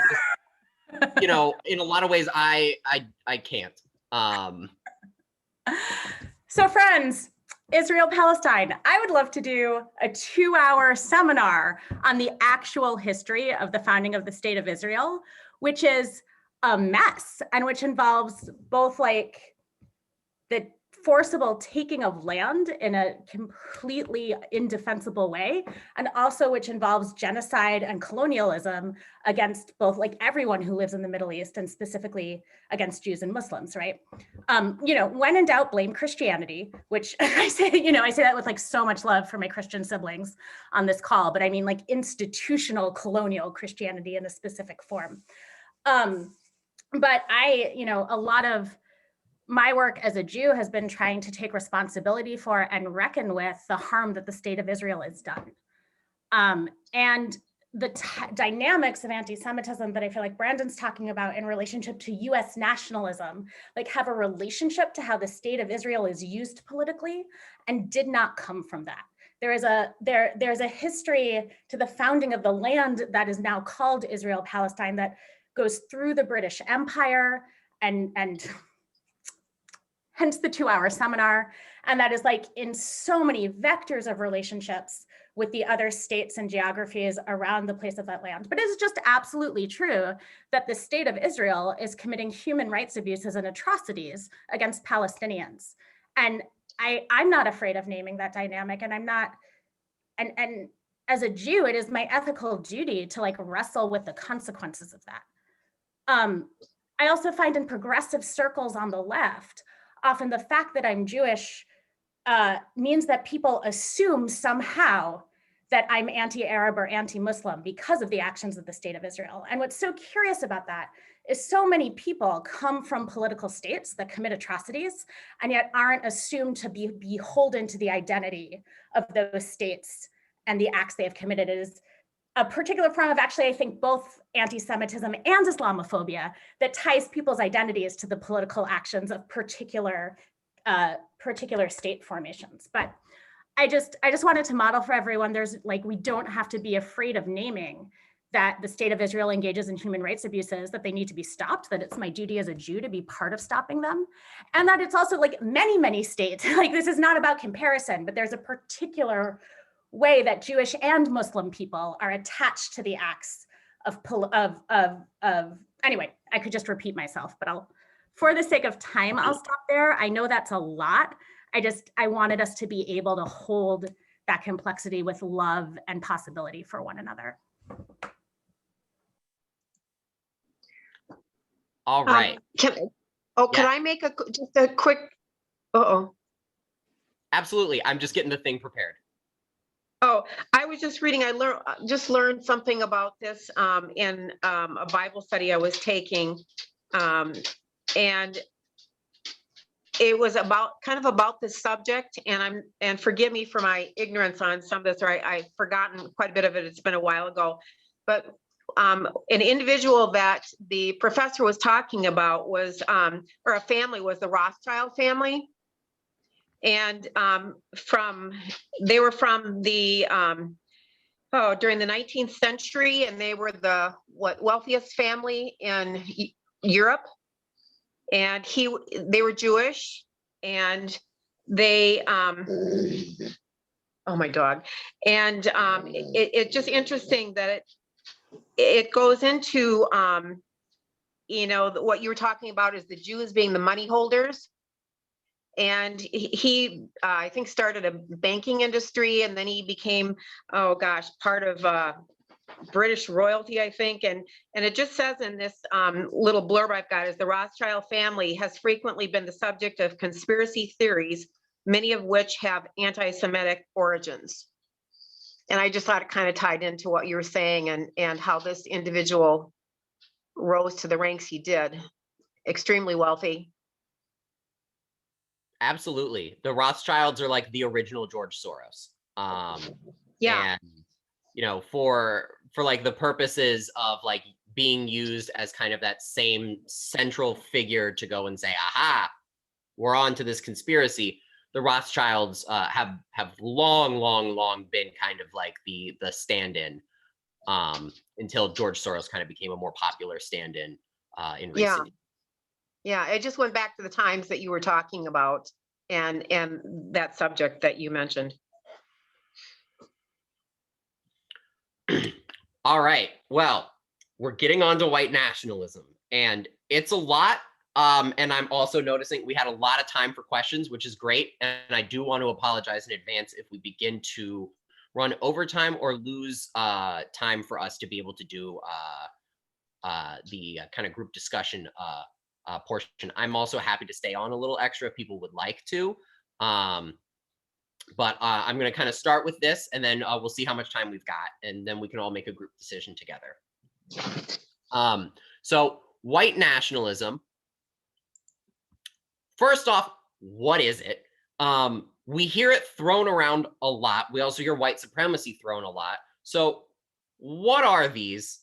because, you know, in a lot of ways I can't. So friends, Israel-Palestine, I would love to do a 2-hour seminar on the actual history of the founding of the State of Israel, which is a mess and which involves both like the forcible taking of land in a completely indefensible way, and also which involves genocide and colonialism against both like everyone who lives in the Middle East and specifically against Jews and Muslims, right? You know, when in doubt, blame Christianity, which I say that with like so much love for my Christian siblings on this call, but I mean like institutional colonial Christianity in a specific form. But a lot of my work as a Jew has been trying to take responsibility for and reckon with the harm that the State of Israel has done. And the dynamics of anti-Semitism that I feel like Brandon's talking about in relationship to US nationalism, like have a relationship to how the State of Israel is used politically and did not come from that. There's a history to the founding of the land that is now called Israel-Palestine that goes through the British Empire and hence the 2-hour seminar. And that is like in so many vectors of relationships with the other states and geographies around the place of that land. But it's just absolutely true that the State of Israel is committing human rights abuses and atrocities against Palestinians. And I'm not afraid of naming that dynamic, and I'm not, and as a Jew, it is my ethical duty to like wrestle with the consequences of that. I also find in progressive circles on the left, often the fact that I'm Jewish means that people assume somehow that I'm anti-Arab or anti-Muslim because of the actions of the State of Israel. And what's so curious about that is so many people come from political states that commit atrocities and yet aren't assumed to be beholden to the identity of those states and the acts they have committed. It is a particular form of actually, I think, both anti-Semitism and Islamophobia that ties people's identities to the political actions of particular state formations. But I just wanted to model for everyone, there's like, we don't have to be afraid of naming that the State of Israel engages in human rights abuses, that they need to be stopped, that it's my duty as a Jew to be part of stopping them. And that it's also like many states, like this is not about comparison, but there's a particular way that Jewish and Muslim people are attached to the acts of anyway, I could just repeat myself, but for the sake of time, I'll stop there. I know that's a lot. I wanted us to be able to hold that complexity with love and possibility for one another. All right. Can I make just a quick, Absolutely, I'm just getting the thing prepared. Oh, I was just reading, I learned something about this in a Bible study I was taking. And it was kind of about this subject, and forgive me for my ignorance on some of this, or I've forgotten quite a bit of it. It's been a while ago, but an individual that the professor was talking about was, or a family, was the Rothschild family. And they were from the, during the 19th century, and they were the wealthiest family in Europe. And they were Jewish, and they, oh my dog. And it's just interesting that it goes into, you know, what you were talking about is the Jews being the money holders. And he I think, started a banking industry, and then he became, oh gosh, part of British royalty, I think. And it just says in this little blurb I've got is the Rothschild family has frequently been the subject of conspiracy theories, many of which have anti-Semitic origins. And I just thought it kind of tied into what you were saying, and how this individual rose to the ranks he did. Extremely wealthy. Absolutely. The Rothschilds are like the original George Soros. Yeah. And, you know, for like the purposes of like being used as kind of that same central figure to go and say, aha, we're on to this conspiracy. The Rothschilds have long been kind of like the stand-in until George Soros kind of became a more popular stand-in in recent years. Yeah, it just went back to the times that you were talking about, and that subject that you mentioned. All right, well, we're getting on to white nationalism, and it's a lot. And I'm also noticing we had a lot of time for questions, which is great. And I do want to apologize in advance if we begin to run overtime or lose time for us to be able to do the kind of group discussion portion. I'm also happy to stay on a little extra if people would like to. But I'm going to kind of start with this, and then we'll see how much time we've got, and then we can all make a group decision together. So white nationalism. First off, what is it? We hear it thrown around a lot. We also hear white supremacy thrown a lot. So what are these?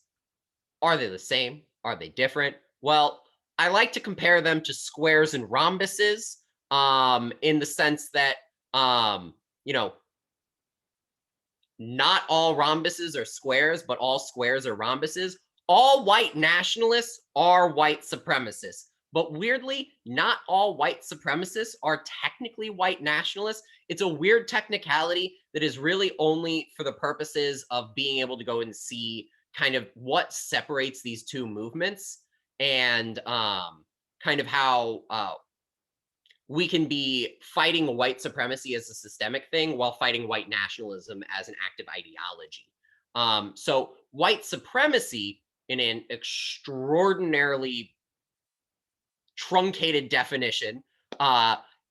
Are they the same? Are they different? Well, I like to compare them to squares and rhombuses in the sense that, you know, not all rhombuses are squares, but all squares are rhombuses. All white nationalists are white supremacists. But weirdly, not all white supremacists are technically white nationalists. It's a weird technicality that is really only for the purposes of being able to go and see kind of what separates these two movements, and kind of how we can be fighting white supremacy as a systemic thing while fighting white nationalism as an active ideology. So white supremacy, in an extraordinarily truncated definition,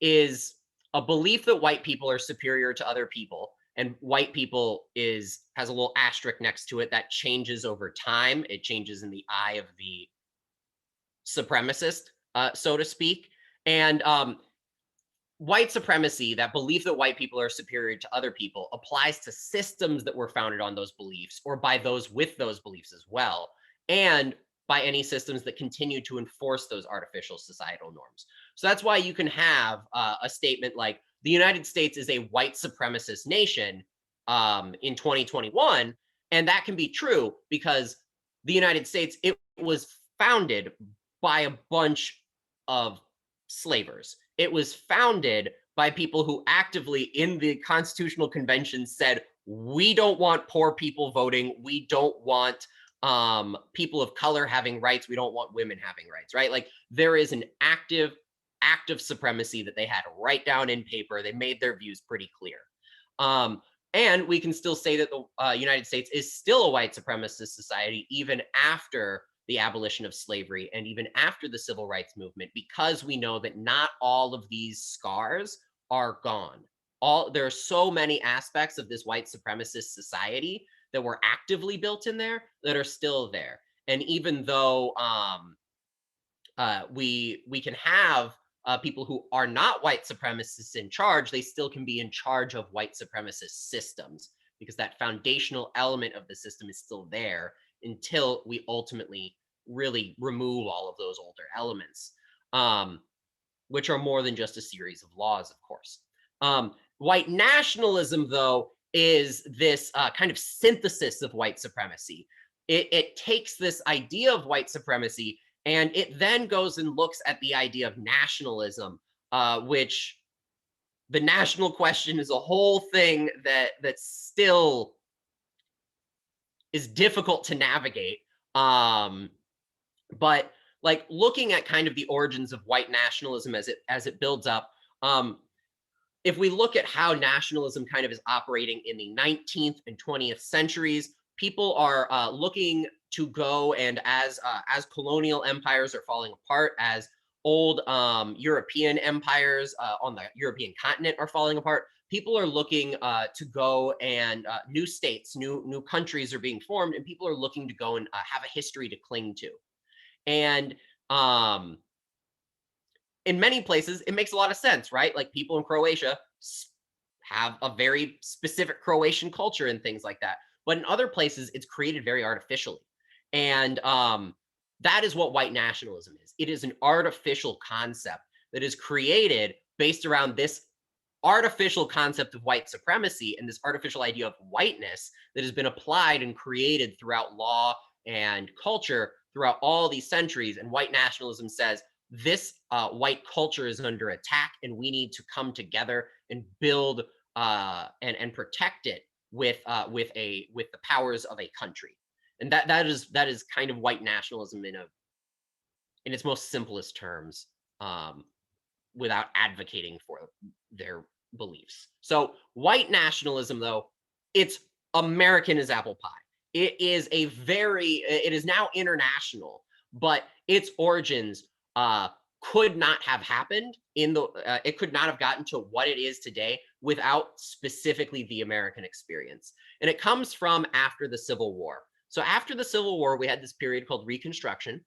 is a belief that white people are superior to other people, and white people has a little asterisk next to it that changes over time. It changes in the eye of the supremacist, so to speak. And white supremacy, that belief that white people are superior to other people, applies to systems that were founded on those beliefs, or by those with those beliefs as well, and by any systems that continue to enforce those artificial societal norms. So that's why you can have a statement like, the United States is a white supremacist nation in 2021, and that can be true because the United States, it was founded by a bunch of slavers. It was founded by people who actively in the Constitutional Convention said, we don't want poor people voting, we don't want people of color having rights, we don't want women having rights, right? Like, there is an active supremacy that they had to write down in paper. They made their views pretty clear. And we can still say that the United States is still a white supremacist society even after the abolition of slavery and even after the civil rights movement, because we know that not all of these scars are gone. There are so many aspects of this white supremacist society that were actively built in there that are still there. And even though we can have people who are not white supremacists in charge, they still can be in charge of white supremacist systems, because that foundational element of the system is still there until we ultimately really remove all of those older elements, which are more than just a series of laws, of course. White nationalism, though, is this kind of synthesis of white supremacy. It takes this idea of white supremacy, and it then goes and looks at the idea of nationalism, which the national question is a whole thing that's still difficult to navigate. But like looking at kind of the origins of white nationalism as it builds up, if we look at how nationalism kind of is operating in the 19th and 20th centuries, people are looking to go, and as colonial empires are falling apart, as old European empires on the European continent are falling apart, people are looking to go, and new states, new countries are being formed, and people are looking to go and have a history to cling to. And in many places, it makes a lot of sense, right? Like people in Croatia have a very specific Croatian culture and things like that. But in other places, it's created very artificially. And that is what white nationalism is. It is an artificial concept that is created based around this artificial concept of white supremacy and this artificial idea of whiteness that has been applied and created throughout law and culture throughout all these centuries. And white nationalism says this white culture is under attack, and we need to come together and build and protect it with the powers of a country. And that is kind of white nationalism in its most simplest terms, without advocating for their beliefs. So white nationalism, though, it's American as apple pie. It is now international, but its origins could not have happened it could not have gotten to what it is today without specifically the American experience. And it comes from after the Civil War. So after the Civil War, we had this period called Reconstruction.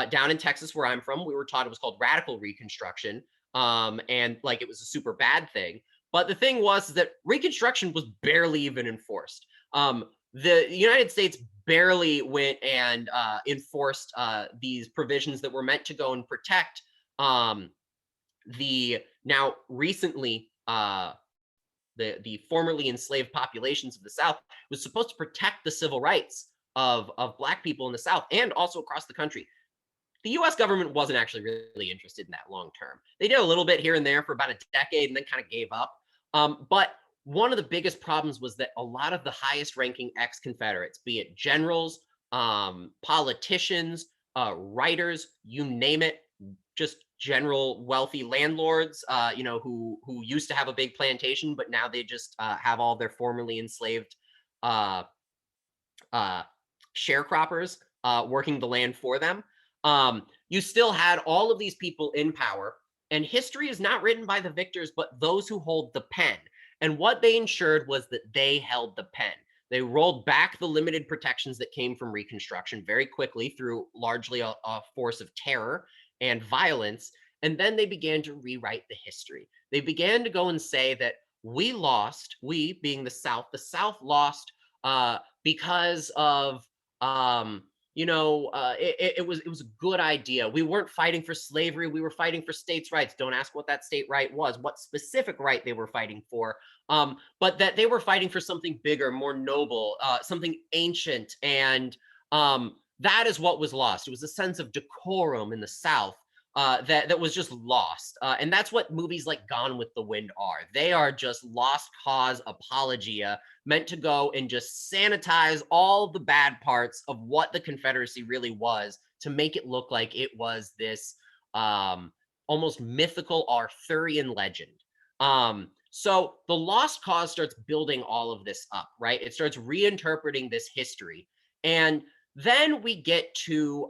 Down in Texas, where I'm from, we were taught it was called radical Reconstruction, and like it was a super bad thing. But the thing was that Reconstruction was barely even enforced. The United States barely went and enforced these provisions that were meant to go and protect the now recently the formerly enslaved populations of the South. Was supposed to protect the civil rights of Black people in the South and also across the country. The US government wasn't actually really interested in that long term. They did a little bit here and there for about a decade and then kind of gave up. But one of the biggest problems was that a lot of the highest ranking ex-Confederates, be it generals, politicians, writers, you name it, just general wealthy landlords, who used to have a big plantation, but now they just have all their formerly enslaved sharecroppers working the land for them. You still had all of these people in power, and history is not written by the victors, but those who hold the pen. And what they ensured was that they held the pen. They rolled back the limited protections that came from Reconstruction very quickly through largely a force of terror and violence. And then they began to rewrite the history. They began to go and say that we lost, we being the South lost because of, it was a good idea. We weren't fighting for slavery. We were fighting for states' rights. Don't ask what that state right was, what specific right they were fighting for, but that they were fighting for something bigger, more noble, something ancient. And that is what was lost. It was a sense of decorum in the South that was just lost. And that's what movies like Gone with the Wind are. They are just lost cause apologia, meant to go and just sanitize all the bad parts of what the Confederacy really was to make it look like it was this almost mythical Arthurian legend. So the Lost Cause starts building all of this up, right? It starts reinterpreting this history. And then we get to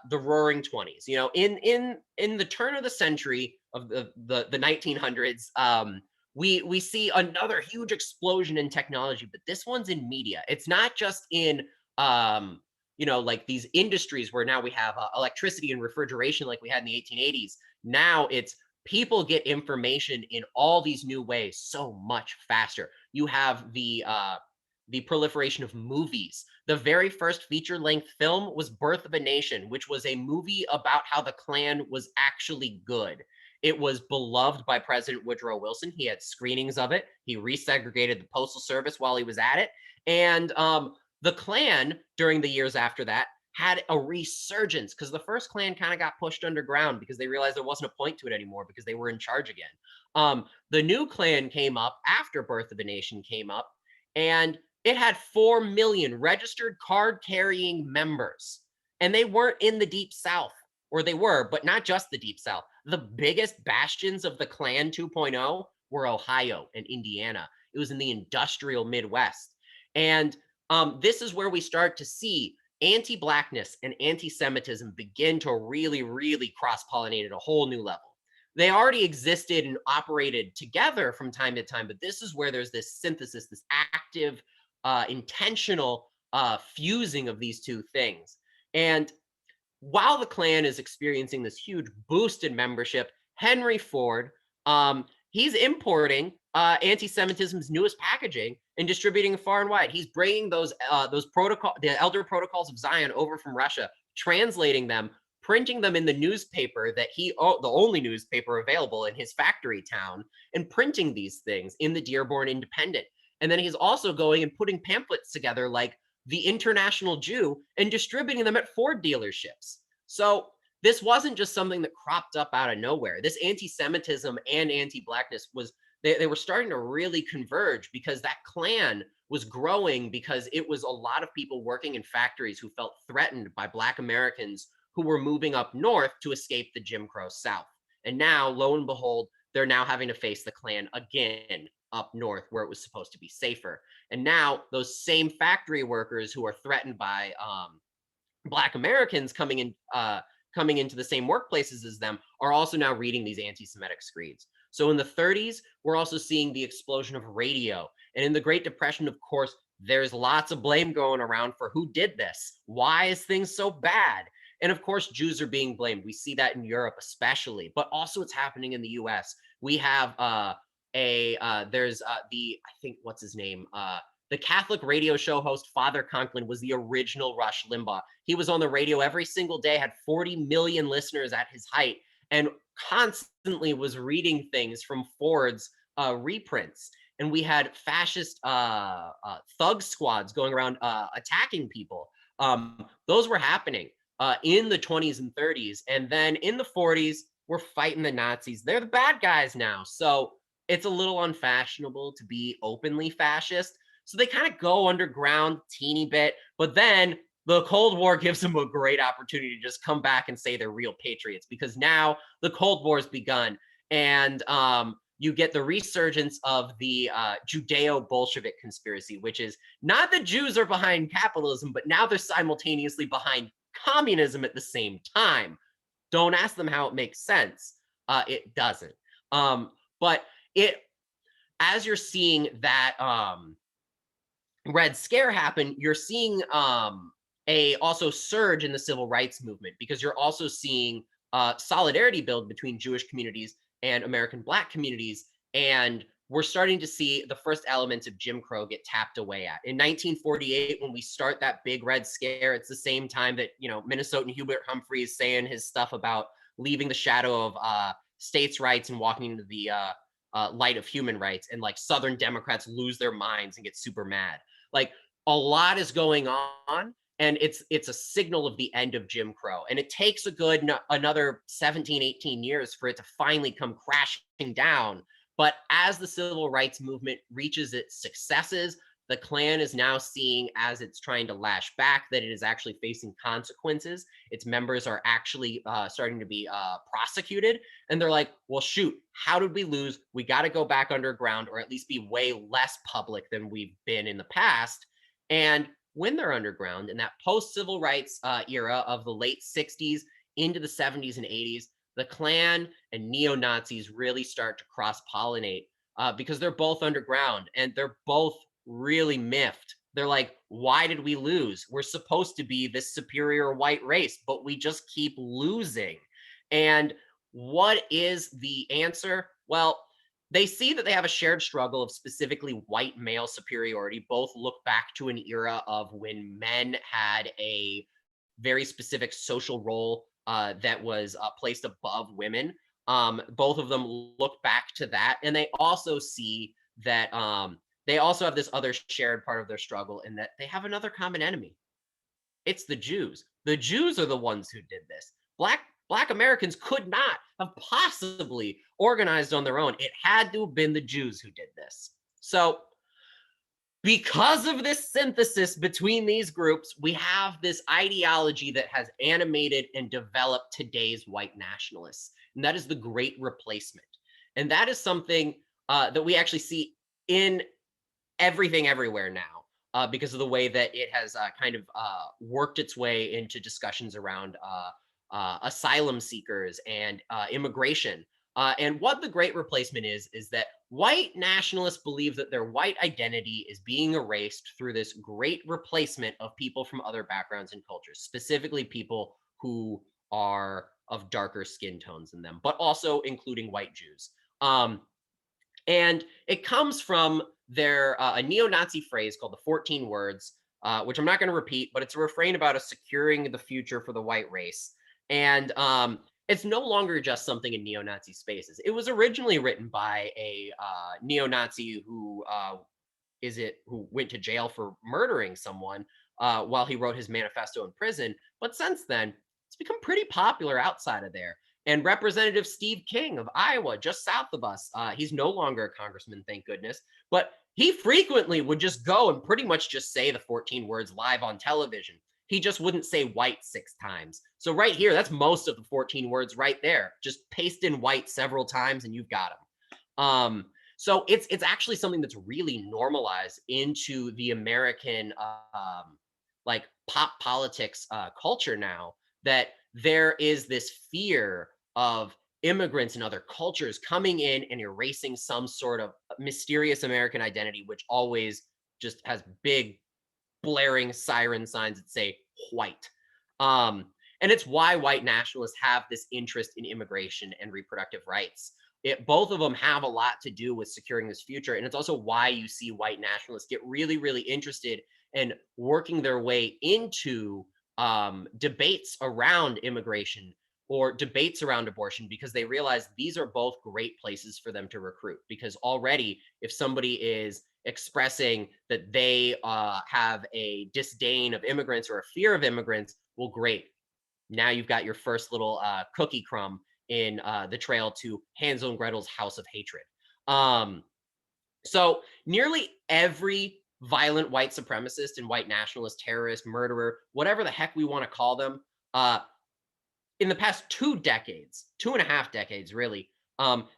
the Roaring 20s. You know, in the turn of the century of the 1900s, we see another huge explosion in technology, but this one's in media. It's not just in like these industries where now we have electricity and refrigeration like we had in the 1880s. Now it's people get information in all these new ways so much faster. You have the proliferation of movies. The very first feature-length film was Birth of a Nation, which was a movie about how the Klan was actually good. It was beloved by President Woodrow Wilson. He had screenings of it. He resegregated the Postal Service while he was at it. And the Klan, during the years after that, had a resurgence because the first Klan kind of got pushed underground because they realized there wasn't a point to it anymore because they were in charge again. The new Klan came up after Birth of a Nation came up, and It had 4 million registered card-carrying members, and they weren't in the Deep South, or they were, but not just the Deep South. The biggest bastions of the Klan 2.0 were Ohio and Indiana. It was in the industrial Midwest. And this is where we start to see anti-blackness and anti-Semitism begin to really, really cross-pollinate at a whole new level. They already existed and operated together from time to time, but this is where there's this synthesis, this active, intentional fusing of these two things. And while the Klan is experiencing this huge boost in membership, Henry Ford, he's importing anti-Semitism's newest packaging and distributing it far and wide. He's bringing the Elder Protocols of Zion over from Russia, translating them, printing them in the newspaper that the only newspaper available in his factory town, and printing these things in the Dearborn Independent. And then he's also going and putting pamphlets together like The International Jew and distributing them at Ford dealerships. So this wasn't just something that cropped up out of nowhere. This anti-Semitism and anti-blackness they were starting to really converge, because that Klan was growing, because it was a lot of people working in factories who felt threatened by Black Americans who were moving up north to escape the Jim Crow South. And now, lo and behold, they're now having to face the Klan again up north, where it was supposed to be safer. And now those same factory workers who are threatened by Black Americans coming into the same workplaces as them are also now reading these anti-Semitic screeds. So in the 30s, we're also seeing the explosion of radio. And in the Great Depression, of course, there's lots of blame going around for who did this. Why is things so bad? And of course, Jews are being blamed. We see that in Europe especially, but also it's happening in the US. We have I think, what's his name? The Catholic radio show host, Father Conklin, was the original Rush Limbaugh. He was on the radio every single day, had 40 million listeners at his height, and constantly was reading things from Ford's reprints. And we had fascist thug squads going around attacking people. Those were happening in the 20s and 30s. And then in the 40s, we're fighting the Nazis. They're the bad guys now. So it's a little unfashionable to be openly fascist. So they kind of go underground teeny bit, but then the Cold War gives them a great opportunity to just come back and say they're real patriots, because now the Cold War has begun, and you get the resurgence of the Judeo-Bolshevik conspiracy, which is not the Jews are behind capitalism, but now they're simultaneously behind communism at the same time. Don't ask them how it makes sense. It doesn't. But as you're seeing that Red Scare happen, you're seeing a also surge in the civil rights movement, because you're also seeing solidarity build between Jewish communities and American Black communities. And we're starting to see the first elements of Jim Crow get tapped away at. In 1948, when we start that big Red Scare, it's the same time that, Minnesotan Hubert Humphrey is saying his stuff about leaving the shadow of states' rights and walking into the light of human rights, and like Southern Democrats lose their minds and get super mad. Like, a lot is going on, and it's a signal of the end of Jim Crow. And it takes a good another 17, 18 years for it to finally come crashing down. But as the civil rights movement reaches its successes, the Klan is now seeing, as it's trying to lash back, that it is actually facing consequences. Its members are actually starting to be prosecuted. And they're like, well, shoot, how did we lose? We got to go back underground, or at least be way less public than we've been in the past. And when they're underground, in that post-civil rights era of the late 60s into the 70s and 80s, the Klan and neo-Nazis really start to cross-pollinate because they're both underground, and they're both really miffed. They're like, why did we lose? We're supposed to be this superior white race, but we just keep losing. And what is the answer? Well, they see that they have a shared struggle of specifically white male superiority. Both look back to an era of when men had a very specific social role that was placed above women. Both of them look back to that. And they also see that they also have this other shared part of their struggle, in that they have another common enemy. It's the Jews. The Jews are the ones who did this. Black Americans could not have possibly organized on their own. It had to have been the Jews who did this. So because of this synthesis between these groups, we have this ideology that has animated and developed today's white nationalists, and that is the Great Replacement. And that is something that we actually see in everything everywhere now, because of the way that it has kind of worked its way into discussions around asylum seekers and immigration. And what the Great Replacement is that white nationalists believe that their white identity is being erased through this great replacement of people from other backgrounds and cultures, specifically people who are of darker skin tones than them, but also including white Jews. And it comes from a neo-Nazi phrase called the 14 words, which I'm not going to repeat, but it's a refrain about securing the future for the white race. And it's no longer just something in neo-Nazi spaces. It was originally written by a neo-Nazi who went to jail for murdering someone while he wrote his manifesto in prison. But since then, it's become pretty popular outside of there. And Representative Steve King of Iowa, just south of us, he's no longer a congressman, thank goodness, but he frequently would just go and pretty much just say the 14 words live on television. He just wouldn't say white 6 times. So right here, that's most of the 14 words right there. Just paste in white several times and you've got them. So it's actually something that's really normalized into the American like pop politics culture now, that there is this fear of immigrants and other cultures coming in and erasing some sort of mysterious American identity, which always just has big blaring siren signs that say white. And it's why white nationalists have this interest in immigration and reproductive rights. Both of them have a lot to do with securing this future. And it's also why you see white nationalists get really, really interested in working their way into debates around immigration or debates around abortion, because they realize these are both great places for them to recruit. Because already, if somebody is expressing that they have a disdain of immigrants or a fear of immigrants, well, great. Now you've got your first little cookie crumb in the trail to Hansel and Gretel's house of hatred. So nearly every violent white supremacist and white nationalist, terrorist, murderer, whatever the heck we want to call them, in the past 2 decades, 2.5 decades really,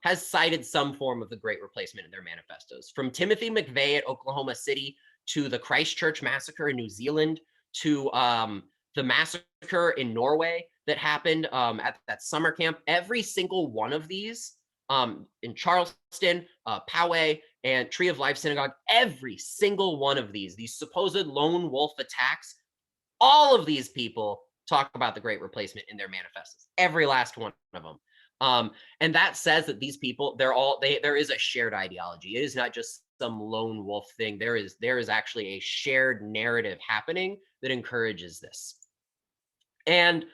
has cited some form of the Great Replacement in their manifestos. From Timothy McVeigh at Oklahoma City to the Christchurch massacre in New Zealand to the massacre in Norway that happened at that summer camp. Every single one of these in Charleston, Poway, and Tree of Life Synagogue, every single one of these supposed lone wolf attacks, all of these people talk about the Great Replacement in their manifestos, every last one of them. And that says that these people, there is a shared ideology. It is not just some lone wolf thing. There is actually a shared narrative happening that encourages this. And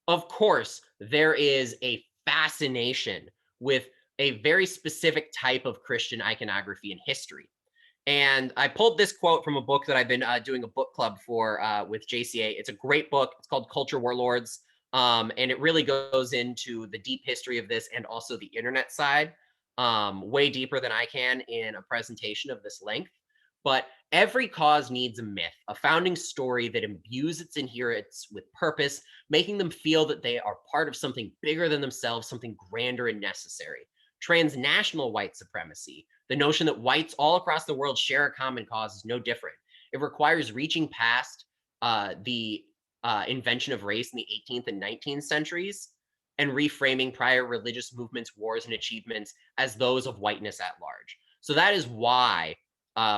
of course, there is a fascination with a very specific type of Christian iconography and history. And I pulled this quote from a book that I've been doing a book club for with JCA. It's a great book. It's called Culture Warlords. And it really goes into the deep history of this and also the internet side, way deeper than I can in a presentation of this length. But every cause needs a myth, a founding story that imbues its adherents with purpose, making them feel that they are part of something bigger than themselves, something grander and necessary. Transnational white supremacy, the notion that whites all across the world share a common cause, is no different. It requires reaching past the invention of race in the 18th and 19th centuries and reframing prior religious movements, wars, and achievements as those of whiteness at large. So that is why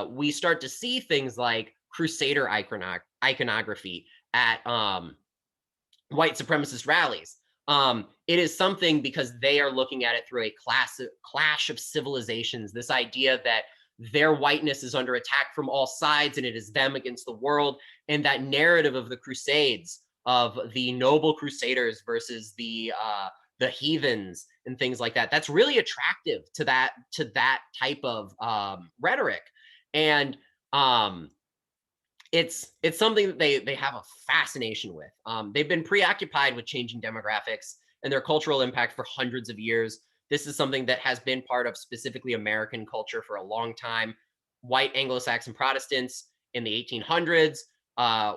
we start to see things like Crusader iconography at white supremacist rallies. It is something because they are looking at it through a clash of civilizations, this idea that their whiteness is under attack from all sides and it is them against the world. And that narrative of the Crusades, of the noble crusaders versus the heathens and things like that, that's really attractive to that type of rhetoric. And it's something that they have a fascination with. They've been preoccupied with changing demographics and their cultural impact for hundreds of years. This is something that has been part of specifically American culture for a long time. white Anglo-Saxon Protestants in the 1800s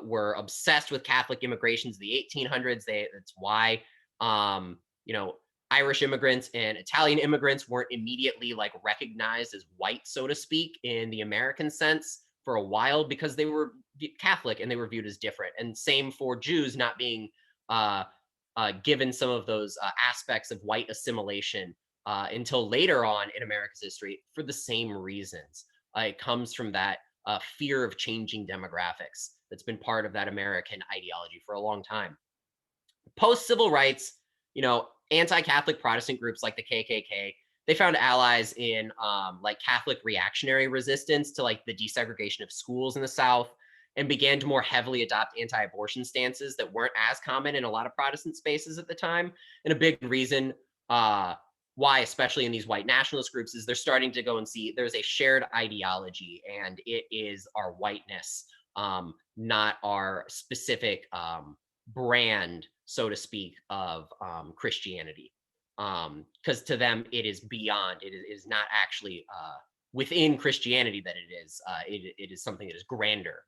were obsessed with Catholic immigrations in the 1800s. That's why, you know, Irish immigrants and Italian immigrants weren't immediately like recognized as white, so to speak, in the American sense for a while, because they were Catholic and they were viewed as different. And same for Jews not being given some of those aspects of white assimilation until later on in America's history for the same reasons. It comes from that fear of changing demographics that's been part of that American ideology for a long time. Post-civil rights, you know, anti-Catholic Protestant groups like the KKK, they found allies in like Catholic reactionary resistance to like the desegregation of schools in the South, and began to more heavily adopt anti-abortion stances that weren't as common in a lot of Protestant spaces at the time. And a big reason why, especially in these white nationalist groups, is they're starting to go and see there's a shared ideology, and it is our whiteness, not our specific brand, so to speak, of Christianity. Because to them, it is beyond, it is not actually within Christianity that it is something that is grander.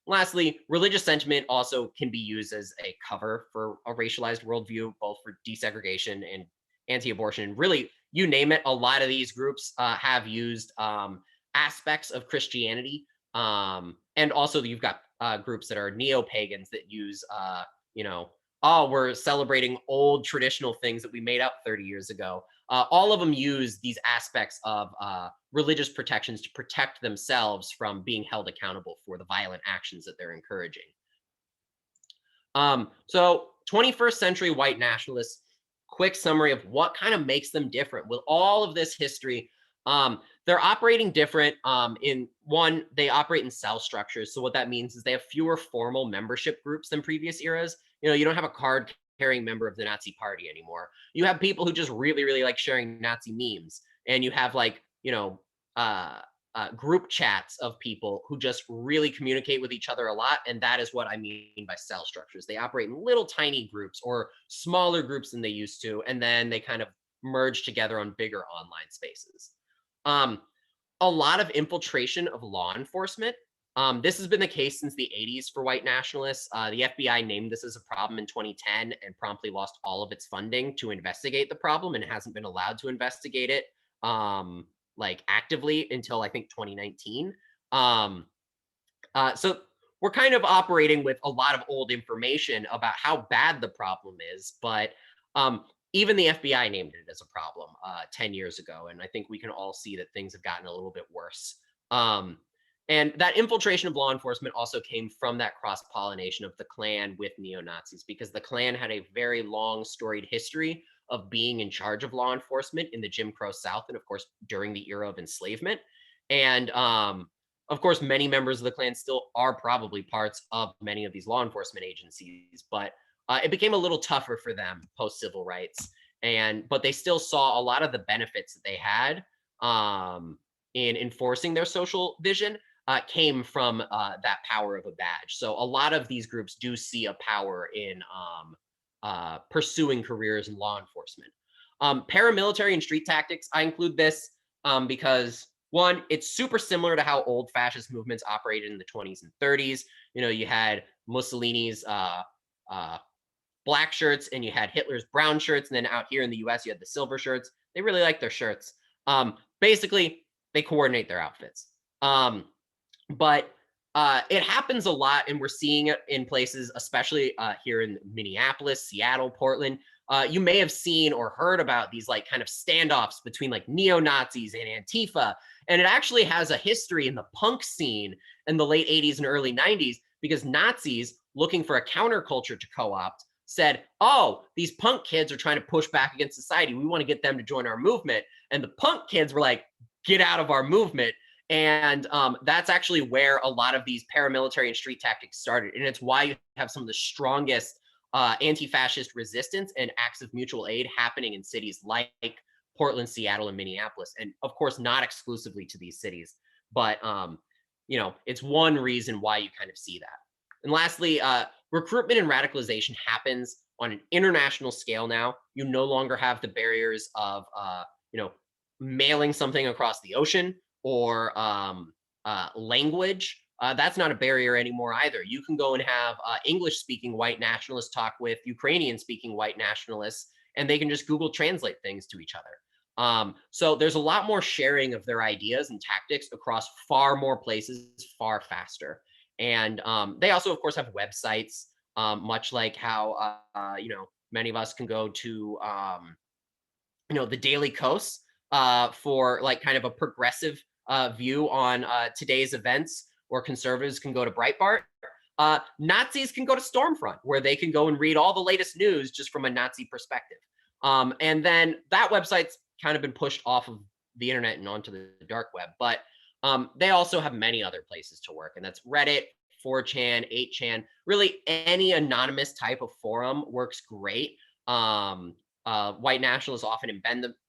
Lastly, religious sentiment also can be used as a cover for a racialized worldview, both for desegregation and anti-abortion. Really, you name it, a lot of these groups have used aspects of Christianity. And also you've got groups that are neo-pagans that use, you know, oh, we're celebrating old traditional things that we made up 30 years ago. All of them use these aspects of religious protections to protect themselves from being held accountable for the violent actions that they're encouraging. So 21st century white nationalists, quick summary of what kind of makes them different. With all of this history, they're operating different. In one, they operate in cell structures. So what that means is they have fewer formal membership groups than previous eras. You know, you don't have a card-carrying member of the Nazi Party anymore. You have people who just really, really like sharing Nazi memes. And you have like, you know, group chats of people who just really communicate with each other a lot. And that is what I mean by cell structures. They operate in little tiny groups or smaller groups than they used to. And then they kind of merge together on bigger online spaces. A lot of infiltration of law enforcement. This has been the case since the 80s for white nationalists. The FBI named this as a problem in 2010 and promptly lost all of its funding to investigate the problem, and hasn't been allowed to investigate it like actively until I think 2019. So we're kind of operating with a lot of old information about how bad the problem is, but even the FBI named it as a problem 10 years ago. And I think we can all see that things have gotten a little bit worse. And that infiltration of law enforcement also came from that cross-pollination of the Klan with neo-Nazis, because the Klan had a very long storied history of being in charge of law enforcement in the Jim Crow South, and of course, during the era of enslavement. And of course, many members of the Klan still are probably parts of many of these law enforcement agencies, but it became a little tougher for them post-civil rights. But they still saw a lot of the benefits that they had in enforcing their social vision came from that power of a badge. So a lot of these groups do see a power in pursuing careers in law enforcement. Paramilitary and street tactics, I include this because one, it's super similar to how old fascist movements operated in the 20s and 30s. You know, you had Mussolini's black shirts and you had Hitler's brown shirts. And then out here in the US, you had the silver shirts. They really like their shirts. Basically, they coordinate their outfits. But it happens a lot, and we're seeing it in places, especially here in Minneapolis, Seattle, Portland. You may have seen or heard about these like kind of standoffs between like neo-Nazis and Antifa. And it actually has a history in the punk scene in the late 80s and early 90s, because Nazis, looking for a counterculture to co-opt, said, oh, these punk kids are trying to push back against society. We want to get them to join our movement. And the punk kids were like, get out of our movement. And that's actually where a lot of these paramilitary and street tactics started. And it's why you have some of the strongest anti-fascist resistance and acts of mutual aid happening in cities like Portland, Seattle, and Minneapolis. And of course, not exclusively to these cities, but you know, it's one reason why you kind of see that. And lastly, recruitment and radicalization happens on an international scale now. You no longer have the barriers of, you know, mailing something across the ocean or language. That's not a barrier anymore either. You can go and have English-speaking white nationalists talk with Ukrainian-speaking white nationalists, and they can just Google Translate things to each other. So there's a lot more sharing of their ideas and tactics across far more places, far faster. And they also, of course, have websites, much like how many of us can go to the Daily Kos for like kind of a progressive view on today's events, or conservatives can go to Breitbart. Nazis can go to Stormfront, where they can go and read all the latest news just from a Nazi perspective. And then that website's kind of been pushed off of the internet and onto the dark web, but they also have many other places to work, and that's Reddit, 4chan, 8chan, really any anonymous type of forum works great. White nationalists often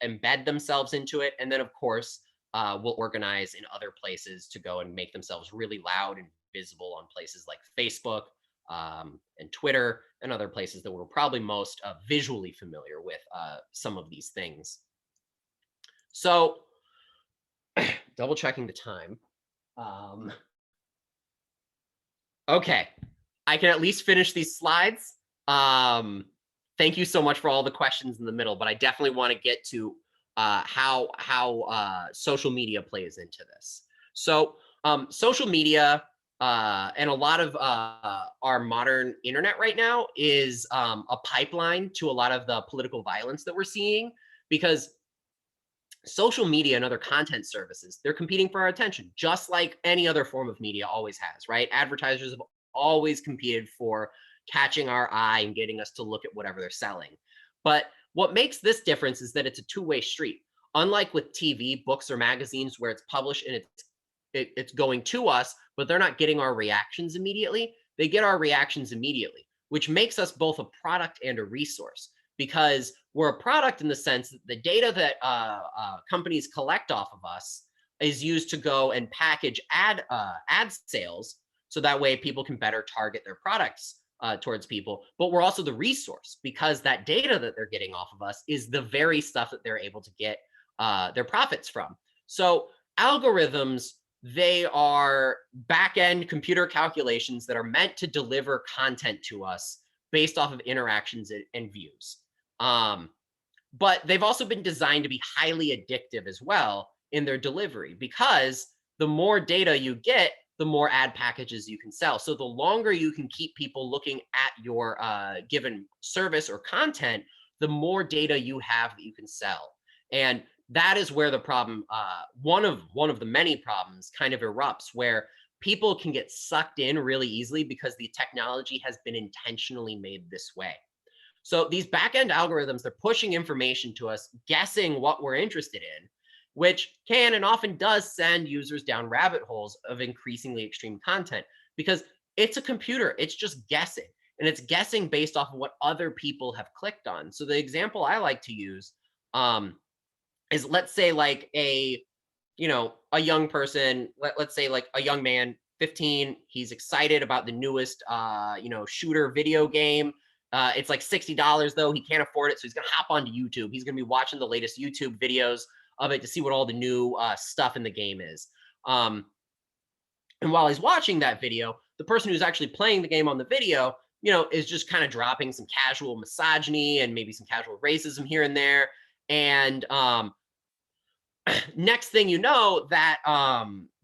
embed themselves into it, and then of course will organize in other places to go and make themselves really loud and visible on places like Facebook and Twitter and other places that we're probably most visually familiar with some of these things. So double checking the time. Okay, I can at least finish these slides. Thank you so much for all the questions in the middle, but I definitely want to get to how social media plays into this. So social media and a lot of our modern internet right now is a pipeline to a lot of the political violence that we're seeing, because social media and other content services, they're competing for our attention, just like any other form of media always has, right? Advertisers have always competed for catching our eye and getting us to look at whatever they're selling. But what makes this difference is that it's a two-way street. Unlike with TV, books, or magazines, where it's published and it's going to us, but they're not getting our reactions immediately, they get our reactions immediately, which makes us both a product and a resource, because we're a product in the sense that the data that companies collect off of us is used to go and package ad sales, so that way people can better target their products towards people. But we're also the resource, because that data that they're getting off of us is the very stuff that they're able to get their profits from. So algorithms, they are back-end computer calculations that are meant to deliver content to us based off of interactions and views. But they've also been designed to be highly addictive as well in their delivery, because the more data you get, the more ad packages you can sell. So the longer you can keep people looking at your given service or content, the more data you have that you can sell. And that is where the problem, one of the many problems, kind of erupts, where people can get sucked in really easily because the technology has been intentionally made this way. So these back-end algorithms, they're pushing information to us, guessing what we're interested in, which can and often does send users down rabbit holes of increasingly extreme content, because it's a computer, it's just guessing, and it's guessing based off of what other people have clicked on. So the example I like to use is, let's say like a young person, let's say like a young man, 15, he's excited about the newest shooter video game. It's like $60 though, he can't afford it, so he's gonna hop onto YouTube. He's gonna be watching the latest YouTube videos of it to see what all the new stuff in the game is. And while he's watching that video, the person who's actually playing the game on the video, is just kind of dropping some casual misogyny and maybe some casual racism here and there. And next thing you know, that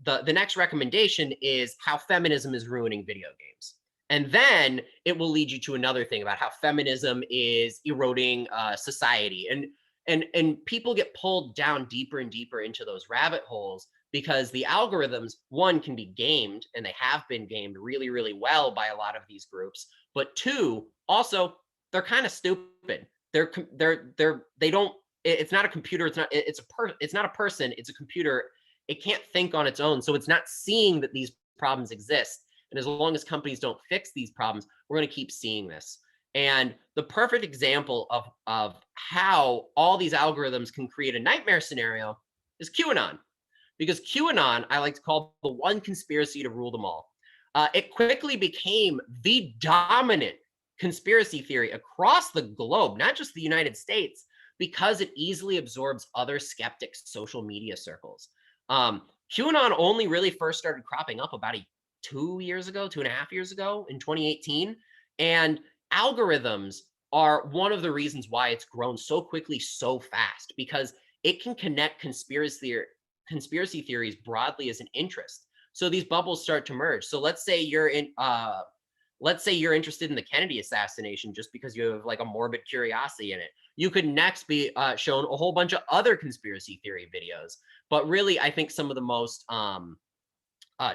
the next recommendation is how feminism is ruining video games. And then it will lead you to another thing about how feminism is eroding society. And people get pulled down deeper and deeper into those rabbit holes, because the algorithms, one, can be gamed, and they have been gamed really, really well by a lot of these groups. But two, also, they're kind of stupid. They don't. It's not a computer. It's not a person. It's a computer. It can't think on its own, so it's not seeing that these problems exist. And as long as companies don't fix these problems, we're going to keep seeing this. And the perfect example of how all these algorithms can create a nightmare scenario is QAnon. Because QAnon, I like to call the one conspiracy to rule them all. It quickly became the dominant conspiracy theory across the globe, not just the United States, because it easily absorbs other skeptics' social media circles. QAnon only really first started cropping up about 2.5 years ago in 2018. And algorithms are one of the reasons why it's grown so quickly, so fast, because it can connect conspiracy theories broadly as an interest. So these bubbles start to merge. So let's say you're interested in the Kennedy assassination just because you have like a morbid curiosity in it. You could next be shown a whole bunch of other conspiracy theory videos. But really, I think some of the most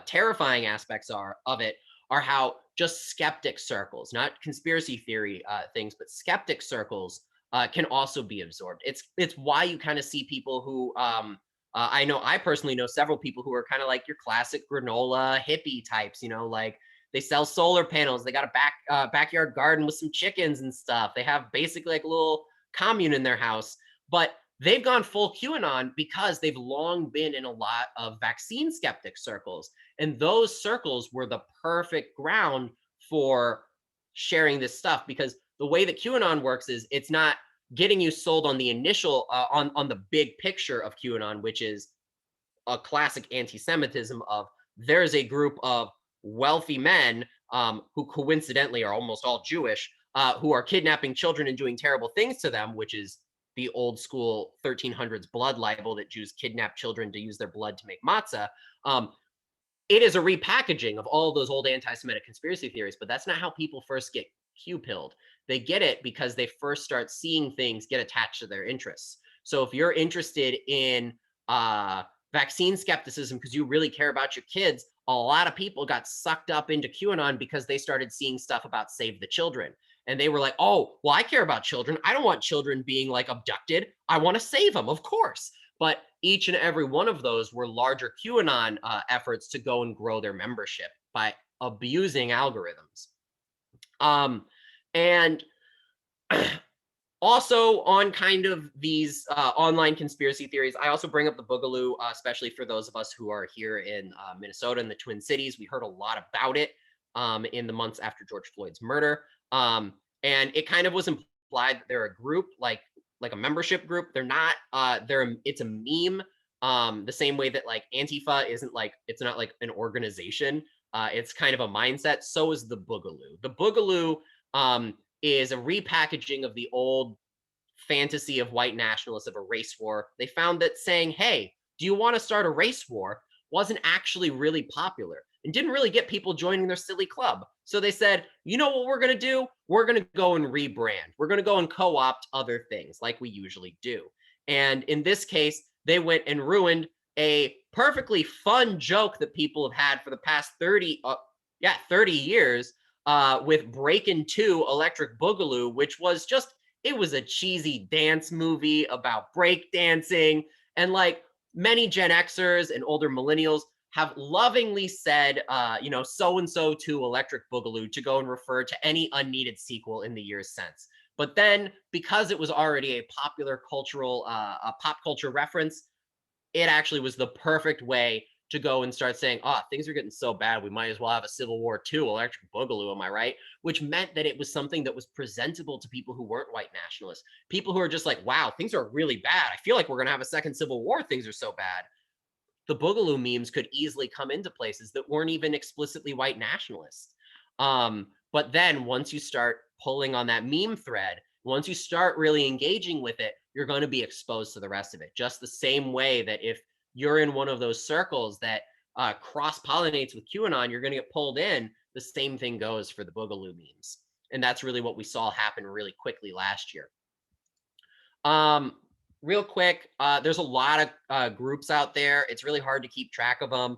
terrifying aspects of it are how just skeptic circles, not conspiracy theory things, but skeptic circles can also be absorbed. It's why you kind of see people who I personally know several people who are kind of like your classic granola hippie types, like they sell solar panels. They got a backyard garden with some chickens and stuff. They have basically like a little commune in their house, but they've gone full QAnon because they've long been in a lot of vaccine skeptic circles. And those circles were the perfect ground for sharing this stuff, because the way that QAnon works is it's not getting you sold on the initial, on the big picture of QAnon, which is a classic anti-Semitism of there's a group of wealthy men who coincidentally are almost all Jewish, who are kidnapping children and doing terrible things to them, which is the old school 1300s blood libel that Jews kidnap children to use their blood to make matzah. It is a repackaging of all those old anti-Semitic conspiracy theories, but that's not how people first get Q-pilled. They get it because they first start seeing things get attached to their interests. So if you're interested in vaccine skepticism because you really care about your kids, a lot of people got sucked up into QAnon because they started seeing stuff about Save the Children. And they were like, oh, well, I care about children. I don't want children being like abducted. I want to save them, of course. But each and every one of those were larger QAnon efforts to go and grow their membership by abusing algorithms. And also on kind of these online conspiracy theories, I also bring up the Boogaloo, especially for those of us who are here in Minnesota and the Twin Cities. We heard a lot about it in the months after George Floyd's murder. And it kind of was implied that they're a group, like a membership group. They're not, it's a meme, the same way that like Antifa isn't like, it's not like an organization. It's kind of a mindset. So is the Boogaloo. The Boogaloo is a repackaging of the old fantasy of white nationalists of a race war. They found that saying, hey, do you want to start a race war, wasn't actually really popular and didn't really get people joining their silly club. So they said, you know what we're going to do? We're going to go and rebrand. We're going to go and co-opt other things like we usually do. And in this case, they went and ruined a perfectly fun joke that people have had for the past 30 years with Breakin' 2 Electric Boogaloo, which was just, it was a cheesy dance movie about break dancing. And like many Gen Xers and older millennials have lovingly said, so-and-so to Electric Boogaloo to go and refer to any unneeded sequel in the years since. But then because it was already a popular cultural, pop culture reference, it actually was the perfect way to go and start saying, things are getting so bad, we might as well have a Civil War II Electric Boogaloo, am I right? Which meant that it was something that was presentable to people who weren't white nationalists. People who are just like, wow, things are really bad. I feel like we're going to have a second Civil War. Things are so bad. The Boogaloo memes could easily come into places that weren't even explicitly white nationalists. But then once you start pulling on that meme thread, once you start really engaging with it, you're going to be exposed to the rest of it. Just the same way that if you're in one of those circles that cross-pollinates with QAnon, you're going to get pulled in. The same thing goes for the Boogaloo memes. And that's really what we saw happen really quickly last year. Real quick, there's a lot of groups out there. It's really hard to keep track of them.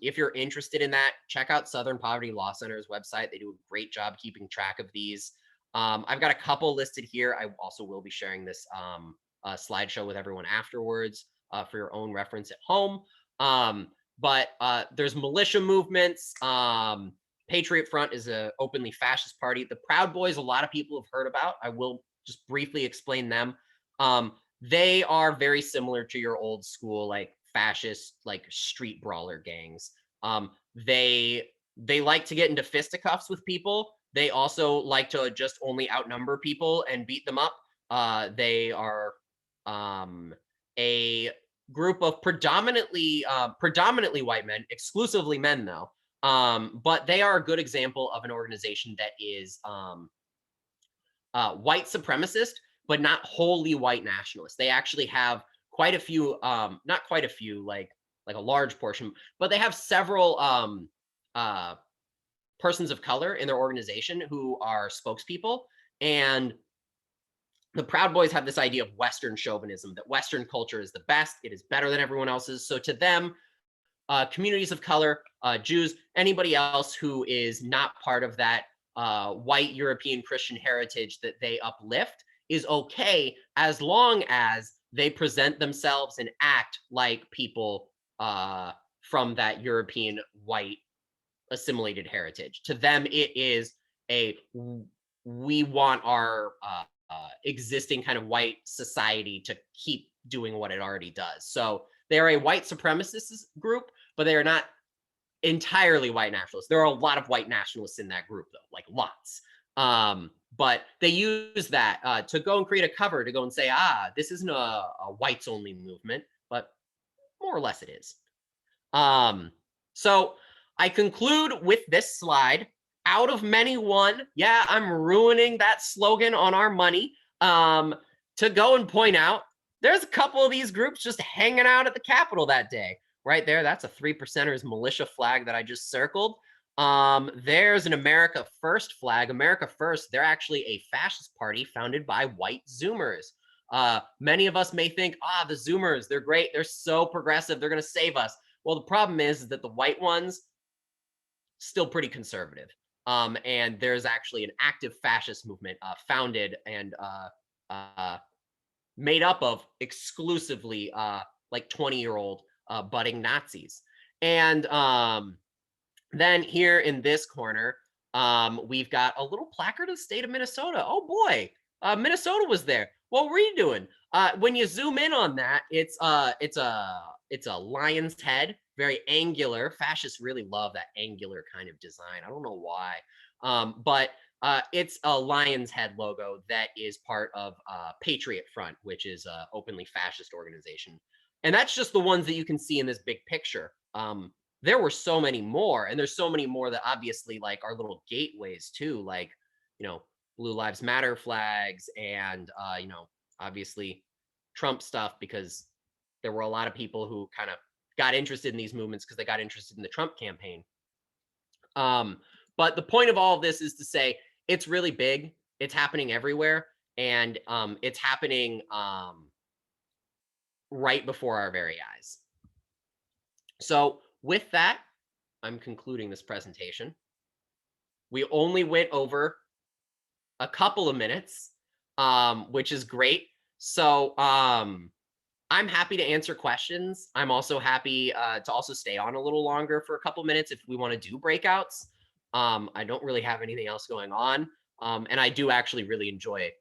If you're interested in that, check out Southern Poverty Law Center's website. They do a great job keeping track of these. I've got a couple listed here. I also will be sharing this slideshow with everyone afterwards for your own reference at home. But there's militia movements. Patriot Front is an openly fascist party. The Proud Boys, a lot of people have heard about. I will just briefly explain them. They are very similar to your old school, like fascist, like street brawler gangs. They like to get into fisticuffs with people. They also like to just only outnumber people and beat them up. They are a group of predominantly white men, exclusively men though. But they are a good example of an organization that is white supremacist, but not wholly white nationalist. They actually have quite a few, not quite a few, like a large portion, but they have several persons of color in their organization who are spokespeople. And the Proud Boys have this idea of Western chauvinism, that Western culture is the best, it is better than everyone else's. So to them, communities of color, Jews, anybody else who is not part of that white European Christian heritage that they uplift is okay, as long as they present themselves and act like people from that European white assimilated heritage. To them, it is we want our existing kind of white society to keep doing what it already does. So they're a white supremacist group, but they are not entirely white nationalists. There are a lot of white nationalists in that group, though, like lots. But they use that to go and create a cover to go and say, this isn't a whites only movement, but more or less it is. So I conclude with this slide. Out of many one, yeah, I'm ruining that slogan on our money, to go and point out there's a couple of these groups just hanging out at the Capitol that day. Right there, that's a 3%ers militia flag that I just circled. There's an America First flag. America First, they're actually a fascist party founded by white Zoomers. Many of us may think, the Zoomers, they're great, they're so progressive, they're gonna save us. Well, the problem is that the white ones, still pretty conservative. And there's actually an active fascist movement founded and made up of exclusively like 20-year-old budding Nazis. And then here in this corner, we've got a little placard of the state of Minnesota. Oh boy, Minnesota was there. What were you doing? When you zoom in on that, it's a lion's head, very angular. Fascists really love that angular kind of design. I don't know why, but it's a lion's head logo that is part of Patriot Front, which is an openly fascist organization. And that's just the ones that you can see in this big picture. There were so many more, and there's so many more that obviously like are little gateways too, like, Blue Lives Matter flags and, obviously Trump stuff, because there were a lot of people who kind of got interested in these movements because they got interested in the Trump campaign. But the point of all of this is to say it's really big. It's happening everywhere, and it's happening right before our very eyes. So with that, I'm concluding this presentation. We only went over a couple of minutes, which is great. So I'm happy to answer questions. I'm also happy to also stay on a little longer for a couple minutes if we want to do breakouts. I don't really have anything else going on. And I do actually really enjoy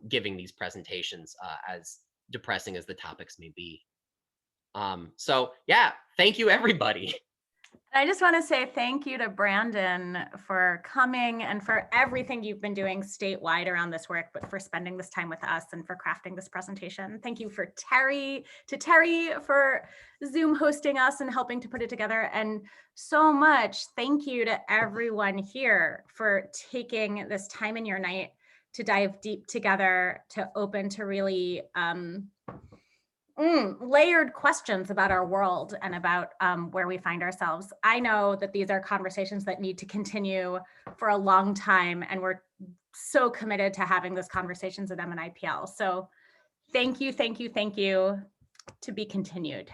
giving these presentations, as depressing as the topics may be. So yeah, thank you everybody. I just want to say thank you to Brandon for coming and for everything you've been doing statewide around this work, but for spending this time with us and for crafting this presentation. Thank you for Terry for Zoom hosting us and helping to put it together. And so much thank you to everyone here for taking this time in your night to dive deep together, to open to really layered questions about our world and about where we find ourselves. I know that these are conversations that need to continue for a long time, and we're so committed to having those conversations at MNIPL. So thank you, thank you, thank you. To be continued.